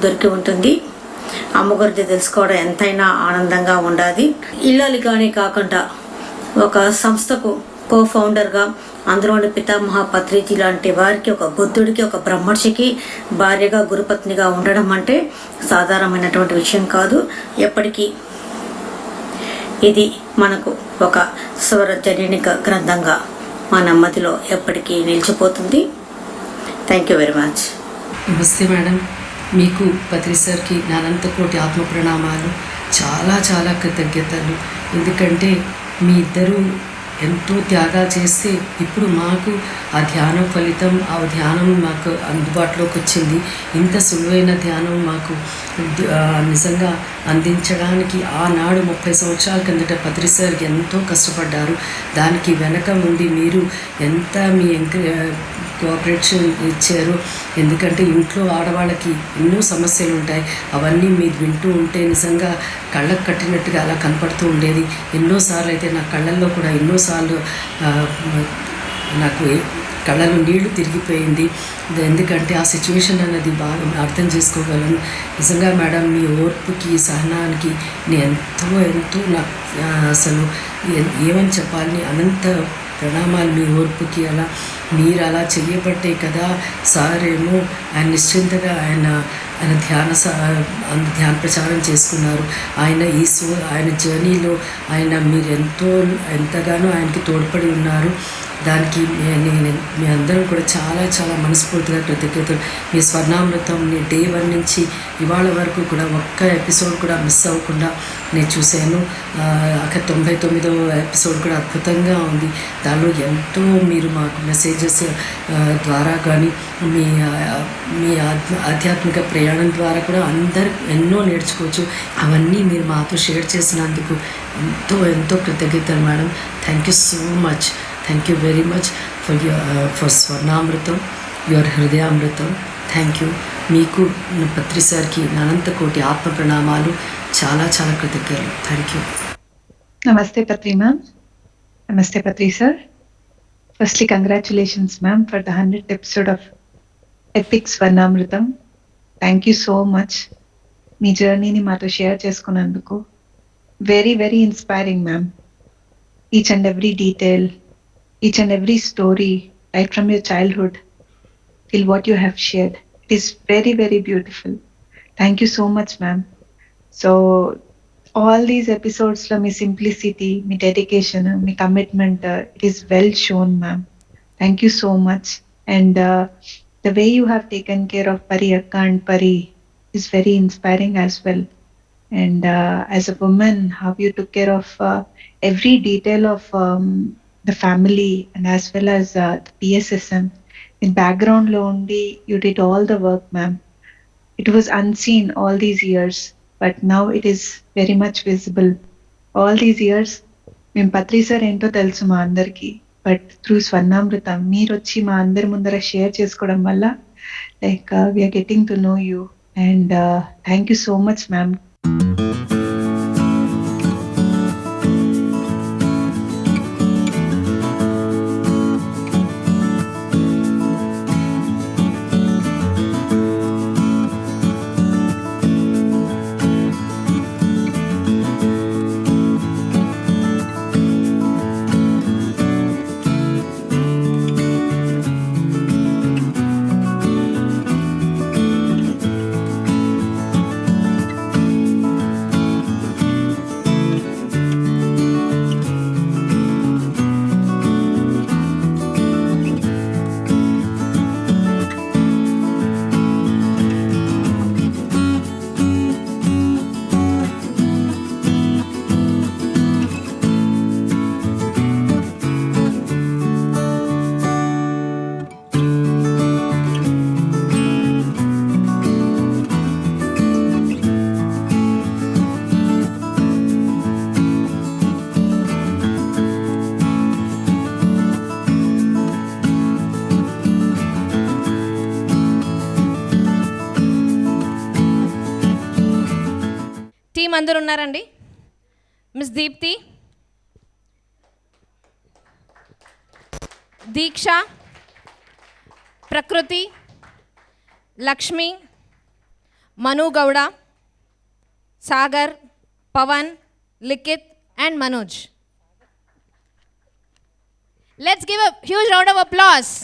దొరికి ఉంటుంది. అమ్మ గురించి తెలుసుకోవడం ఎంతైనా ఆనందంగా ఉండాలి. ఇల్లాలి కానీ కాకుండా ఒక సంస్థకు కో-ఫౌండర్గా అందులోని పితామహ పత్రిజీ లాంటి వారికి, ఒక బుద్ధుడికి, ఒక బ్రహ్మర్షికి భార్యగా, గురుపత్నిగా ఉండడం అంటే సాధారణమైనటువంటి విషయం కాదు. ఎప్పటికీ ఇది మనకు ఒక స్వరజననిక గ్రంథంగా మన మదిలో ఎప్పటికీ నిలిచిపోతుంది. Thank you very much. నమస్తే మేడం. మీకు పత్రి సార్కి నా అనంత కోటి ఆత్మ ప్రణామాలు. చాలా చాలా కృతజ్ఞతలు. ఎందుకంటే మీ ఇద్దరు ఎంతో త్యాగాలు చేస్తే ఇప్పుడు మాకు ఆ ధ్యానం ఫలితం, ఆ ధ్యానం మాకు అందుబాటులోకి వచ్చింది. ఇంత సులువైన ధ్యానం మాకు నిజంగా అందించడానికి ఆనాడు 30 సంవత్సరాల కిందట పత్రి సార్ ఎంతో కష్టపడ్డారు. దానికి వెనక ఉండి మీరు ఎంత మీ కోఆపరేషన్ ఇచ్చారు. ఎందుకంటే ఇంట్లో ఆడవాళ్ళకి ఎన్నో సమస్యలు ఉంటాయి. అవన్నీ మీరు వింటూ ఉంటే నిజంగా కళ్ళకు కట్టినట్టుగా అలా కనపడుతూ ఉండేది. ఎన్నోసార్లు అయితే నా కళ్ళల్లో కూడా ఎన్నోసార్లు నాకు కళ్ళలో నీళ్లు తిరిగిపోయింది. ఎందుకంటే ఆ సిచ్యువేషన్ అన్నది బాగా అర్థం చేసుకోగలను. నిజంగా మేడం మీ ఓర్పుకి, సహనానికి నేను ఎంతో నాకు అసలు ఏమని చెప్పాలని అనంత ప్రణామాలు. మీ ఓర్పుకి అలా మీరు అలా చెయ్యబట్టే కదా సార్ ఏమో ఆయన నిశ్చింతగా ఆయన ధ్యాన ప్రచారం చేసుకున్నారు. ఆయన జర్నీలో మీరు ఎంతగానో ఆయనకి తోడ్పడి ఉన్నారు. దానికి నేను మీ అందరం కూడా చాలా చాలా మనస్ఫూర్తిగా కృతజ్ఞతలు. మీ స్వర్ణామృతం డే 1 నుంచి ఇవాళ వరకు కూడా ఒక్క ఎపిసోడ్ కూడా మిస్ అవ్వకుండా నేను చూశాను. అక్కడ 99వ ఎపిసోడ్ కూడా అద్భుతంగా ఉంది. దానిలో ఎంతో మీరు మాకు మెసేజెస్ ద్వారా కానీ మీ మీ ఆధ్యాత్మిక ప్రయాణం ద్వారా కూడా అందరు ఎన్నో నేర్చుకోవచ్చు. అవన్నీ మీరు మాతో షేర్ చేసినందుకు ఎంతో ఎంతో కృతజ్ఞతలు madam. Thank you so much. Thank you very much for Swarnamrutham, your హృదయామృతం. Thank you. మీకు పత్రి సార్కి అనంత కోటి ఆత్మ ప్రణామాలు. చాలా చాలా కృతజ్ఞతలు. Thank you. Namaste Patri ma'am. Namaste Patri sir. Firstly, congratulations ma'am for the 100th episode of Epic Swarnamritam. Thank you so much. మీ జర్నీని మాతో షేర్ చేసుకున్నందుకు. Very, very inspiring ma'am. Each and every detail, each and every story, right from your childhood till what you have shared. It is very, very beautiful. Thank you so much ma'am. So all these episodes lo me simplicity, me dedication, me commitment, it is well shown ma'am. Thank you so much. And the way you have taken care of Pari Akka and Pari is very inspiring as well. And as a woman, how you took care of every detail of the family and as well as the PSSM. In background lo undi you did all the work ma'am. It was unseen all these years, but now it is very much visible. All these years మేము పత్రి sir ఏంటో తెలుసు మా అందరికి, but through స్వర్ణామృతం మీరు వచ్చి మా అందరి ముందర షేర్ చేసుకోవడం వల్ల like we're getting to know you. And thank you so much ma'am. Team అందరు ఉన్నారండి. Miss Deepti, Diksha, Prakriti, Lakshmi, Manu Gowda, Sagar, Pavan, Likhith and Manoj. Let's give a huge round of applause.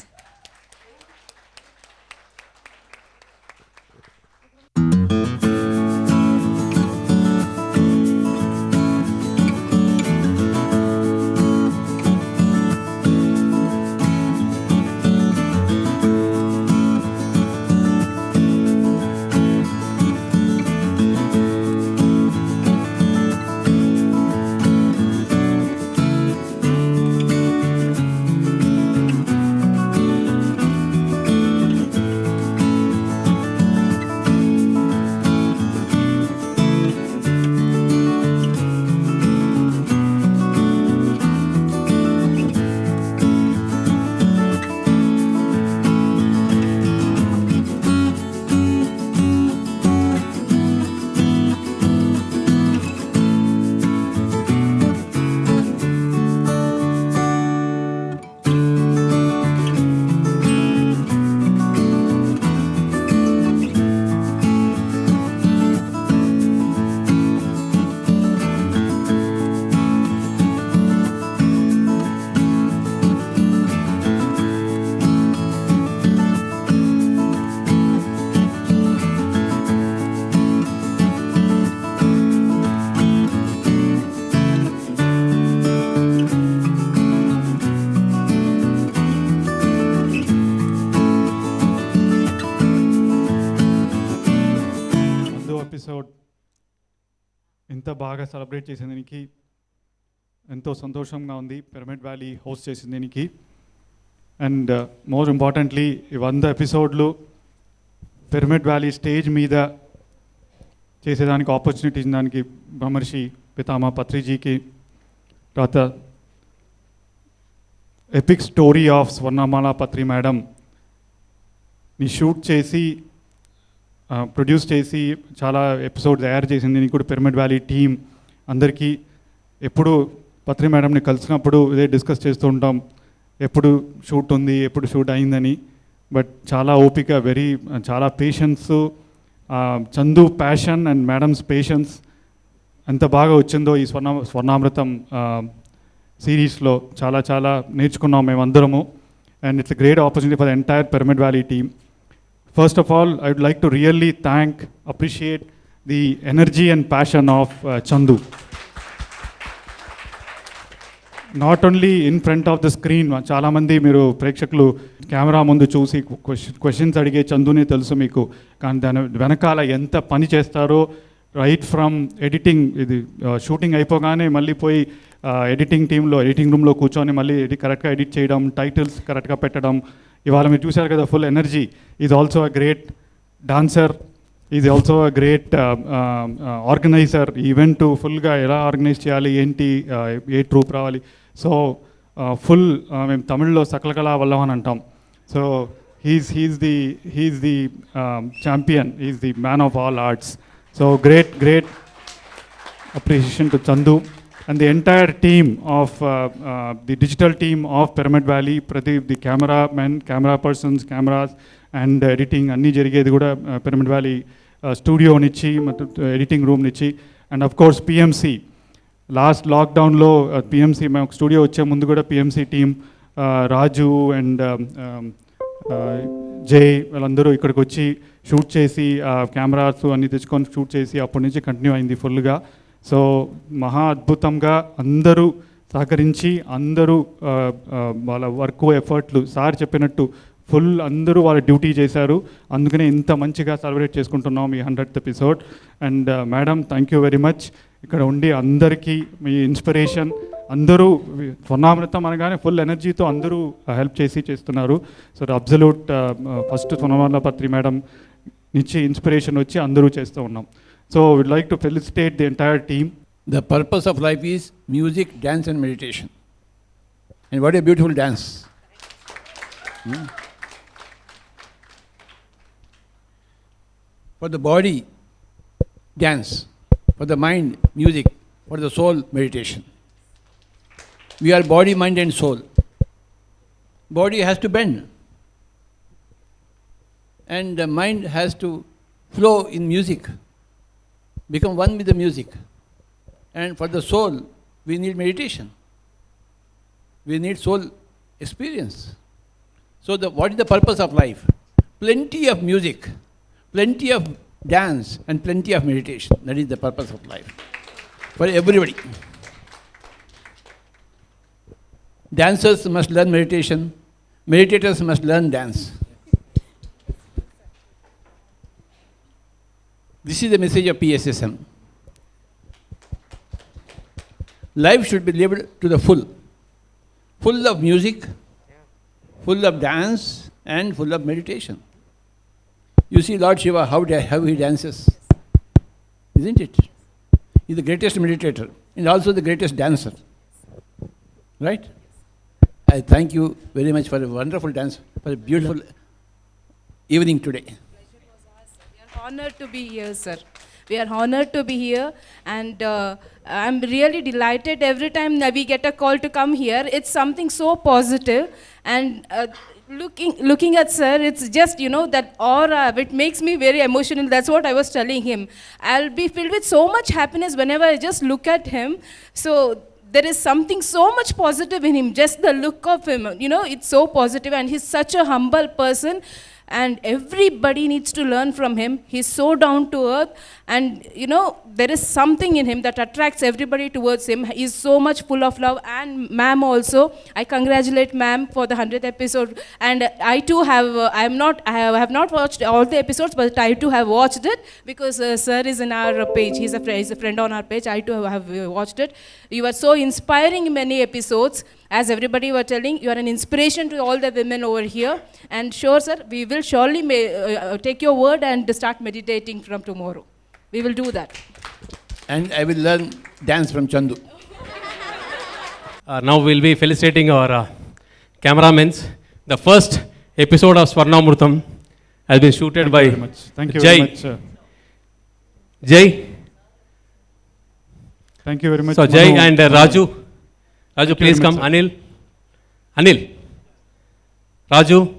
ఇంత బాగా సెలబ్రేట్ చేసేదానికి ఎంతో సంతోషంగా ఉంది. పిరమిడ్ వ్యాలీ హోస్ట్ చేసేదానికి. అండ్ మోర్ ఇంపార్టెంట్లీ ఈ 100 ఎపిసోడ్లు పిరమిడ్ వ్యాలీ స్టేజ్ మీద చేసేదానికి ఆపర్చునిటీ ఇచ్చినందుకు బ్రహ్మర్షి పితామా పత్రిజీకి, తర్వాత ఎపిక్ స్టోరీ ఆఫ్ స్వర్ణమాల పత్రి మేడంని షూట్ చేసి ప్రొడ్యూస్ చేసి చాలా ఎపిసోడ్ తయారు చేసింది. నీకు కూడా పిరమిడ్ వ్యాలీ టీం అందరికీ ఎప్పుడు పత్రి మేడంని కలిసినప్పుడు ఇదే డిస్కస్ చేస్తూ ఉంటాం, ఎప్పుడు షూట్ ఉంది, ఎప్పుడు షూట్ అయిందని. బట్ చాలా ఓపిక, చాలా patience, Chandu passion and madams patience ఎంత బాగా వచ్చిందో ఈ స్వర్ణామృతం సిరీస్లో చాలా నేర్చుకున్నాం మేమందరము. And it's a great opportunity for the entire Pyramid Valley team. First of all, I would like to really appreciate the energy and passion of Chandu. Not only in front of the screen, చాలామంది మీరు ప్రేక్షకులు camera ముందు చూసి questions అడిగే చందుని తెలుసు మీకు, కానీ దాని వెనకాల ఎంత పని చేస్తారో, రైట్ ఫ్రమ్ ఎడిటింగ్, ఇది షూటింగ్ అయిపోగానే మళ్ళీ పోయి ఎడిటింగ్ రూమ్లో కూర్చొని మళ్ళీ కరెక్ట్గా ఎడిట్ చేయడం, టైటిల్స్ కరెక్ట్గా పెట్టడం. ఇవాళ మీరు చూశారు కదా full energy. Is also a great dancer, is also a great organiser. Event ఫుల్గా ఎలా ఆర్గనైజ్ చేయాలి, ఏంటి, ఏ ట్రూప్ రావాలి. సో ఫుల్ మేము తమిళ్లో సకలకళా వల్లభ్ అని అంటాం. So he's the champion, he's the man of all arts. So great appreciation to Chandu and the entire team of the digital team of Pyramid Valley, Pradeep, the cameramen, camera persons, cameras and editing అన్నీ జరిగేది కూడా pyramid valley studio నుంచి ಮತ್ತು editing room నుంచి. And of course PMC last లాక్డౌన్లో PMC మేము studio వచ్చే ముందు కూడా పిఎంసి టీమ్ రాజు అండ్ జై వాళ్ళందరూ ఇక్కడికి వచ్చి షూట్ చేసి కెమెరాస్ అన్నీ తెచ్చుకొని షూట్ చేసి అప్పటి నుంచి కంటిన్యూ అయింది ఫుల్గా. సో మహా అద్భుతంగా అందరూ సహకరించి అందరూ వాళ్ళ వర్క్ ఎఫర్ట్లు సార్ చెప్పినట్టు ఫుల్ అందరూ వాళ్ళ డ్యూటీ చేశారు. అందుకనే ఇంత మంచిగా సెలబ్రేట్ చేసుకుంటున్నాం ఈ 100th episode. And madam thank you very much. ఇక్కడ ఉండి అందరికీ మీ ఇన్స్పిరేషన్, అందరూ స్వర్ణామృతం అనగానే ఫుల్ ఎనర్జీతో అందరూ హెల్ప్ చేస్తున్నారు. సో అబ్సల్యూట్ ఫస్ట్ స్వర్ణమాల పత్రి మేడం నుంచి ఇన్స్పిరేషన్ వచ్చి అందరూ చేస్తూ ఉన్నాం. So we'd like to felicitate the entire team. The purpose of life is music, dance and meditation. And what a beautiful dance. For the body, dance. For the mind, music. For the soul, meditation. We are body, mind and soul. Body has to bend. And the mind has to flow in music. Become one with the music. And for the soul, we need meditation. We need soul experience. So what is the purpose of life? Plenty of music, plenty of dance and plenty of meditation. That is the purpose of life for everybody. Dancers must learn meditation. Meditators must learn dance. This is the message of PSSM. Life should be lived to the full of music, full of dance and full of meditation. You see Lord Shiva, how he dances, isn't it? He's the greatest meditator and also the greatest dancer, right? I thank you very much for a wonderful dance, for a beautiful evening today. Honored to be here, sir. We are honored to be here, and I'm really delighted every time that we get a call to come here. It's something so positive, and looking at sir, it's just, that aura, it makes me very emotional. That's what I was telling him. I'll be filled with so much happiness whenever I just look at him. So there is something so much positive in him, just the look of him, it's so positive, and he's such a humble person. and everybody needs to learn from him. He's so down to earth, and you know, there is something in him that attracts everybody towards him. He's so much full of love. And ma'am also, I congratulate ma'am for the 100th episode. And I too have I have not watched all the episodes, but I too have watched it because sir is in our page. He's a friend on our page. I too have watched it. You are so inspiring in many episodes. As everybody were telling, you are an inspiration to all the women over here. And sure, sir, we will surely take your word and start meditating from tomorrow. We will do that. And I will learn dance from Chandu. Now we'll be felicitating our cameramans. The first episode of Swarnamrutam has been shooted by Thank you Jai. very much, sir. Jai. Thank you very much. So Jai Manu. and Raju. Raju, Thank you please very come. much, sir. Anil. Raju.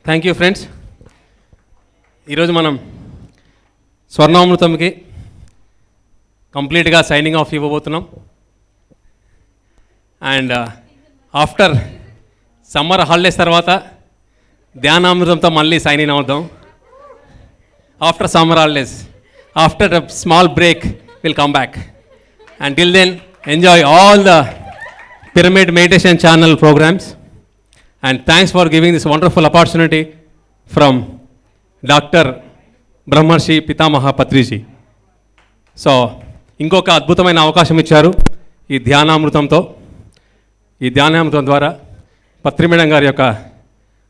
Thank you friends. ఈరోజు మనం స్వర్ణామృతంకి కంప్లీట్గా signing off ఇవ్వబోతున్నాం. And after summer holidays తర్వాత ధ్యానామృతంతో మళ్ళీ sign in అవుతాం. After summer holidays, after a small break will come back. And till then enjoy all the Pyramid Meditation Channel programs. And thanks for giving this wonderful opportunity from Dr. Brahmarshi Pitamaha Patriji. So ఇంకొక అద్భుతమైన అవకాశం ఇచ్చారు ఈ ధ్యానామృతంతో. ఈ ధ్యానామృతం ద్వారా పత్రి madam గారి యొక్క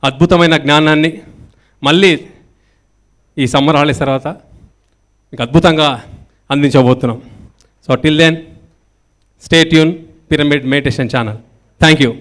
అద్భుతమైన జ్ఞానాన్ని మళ్ళీ ఈ సమ్మర్ హాలిడేస్ తర్వాత మీకు అద్భుతంగా అందించబోతున్నాం. So till then stay tune Pyramid Meditation Channel. Thank you.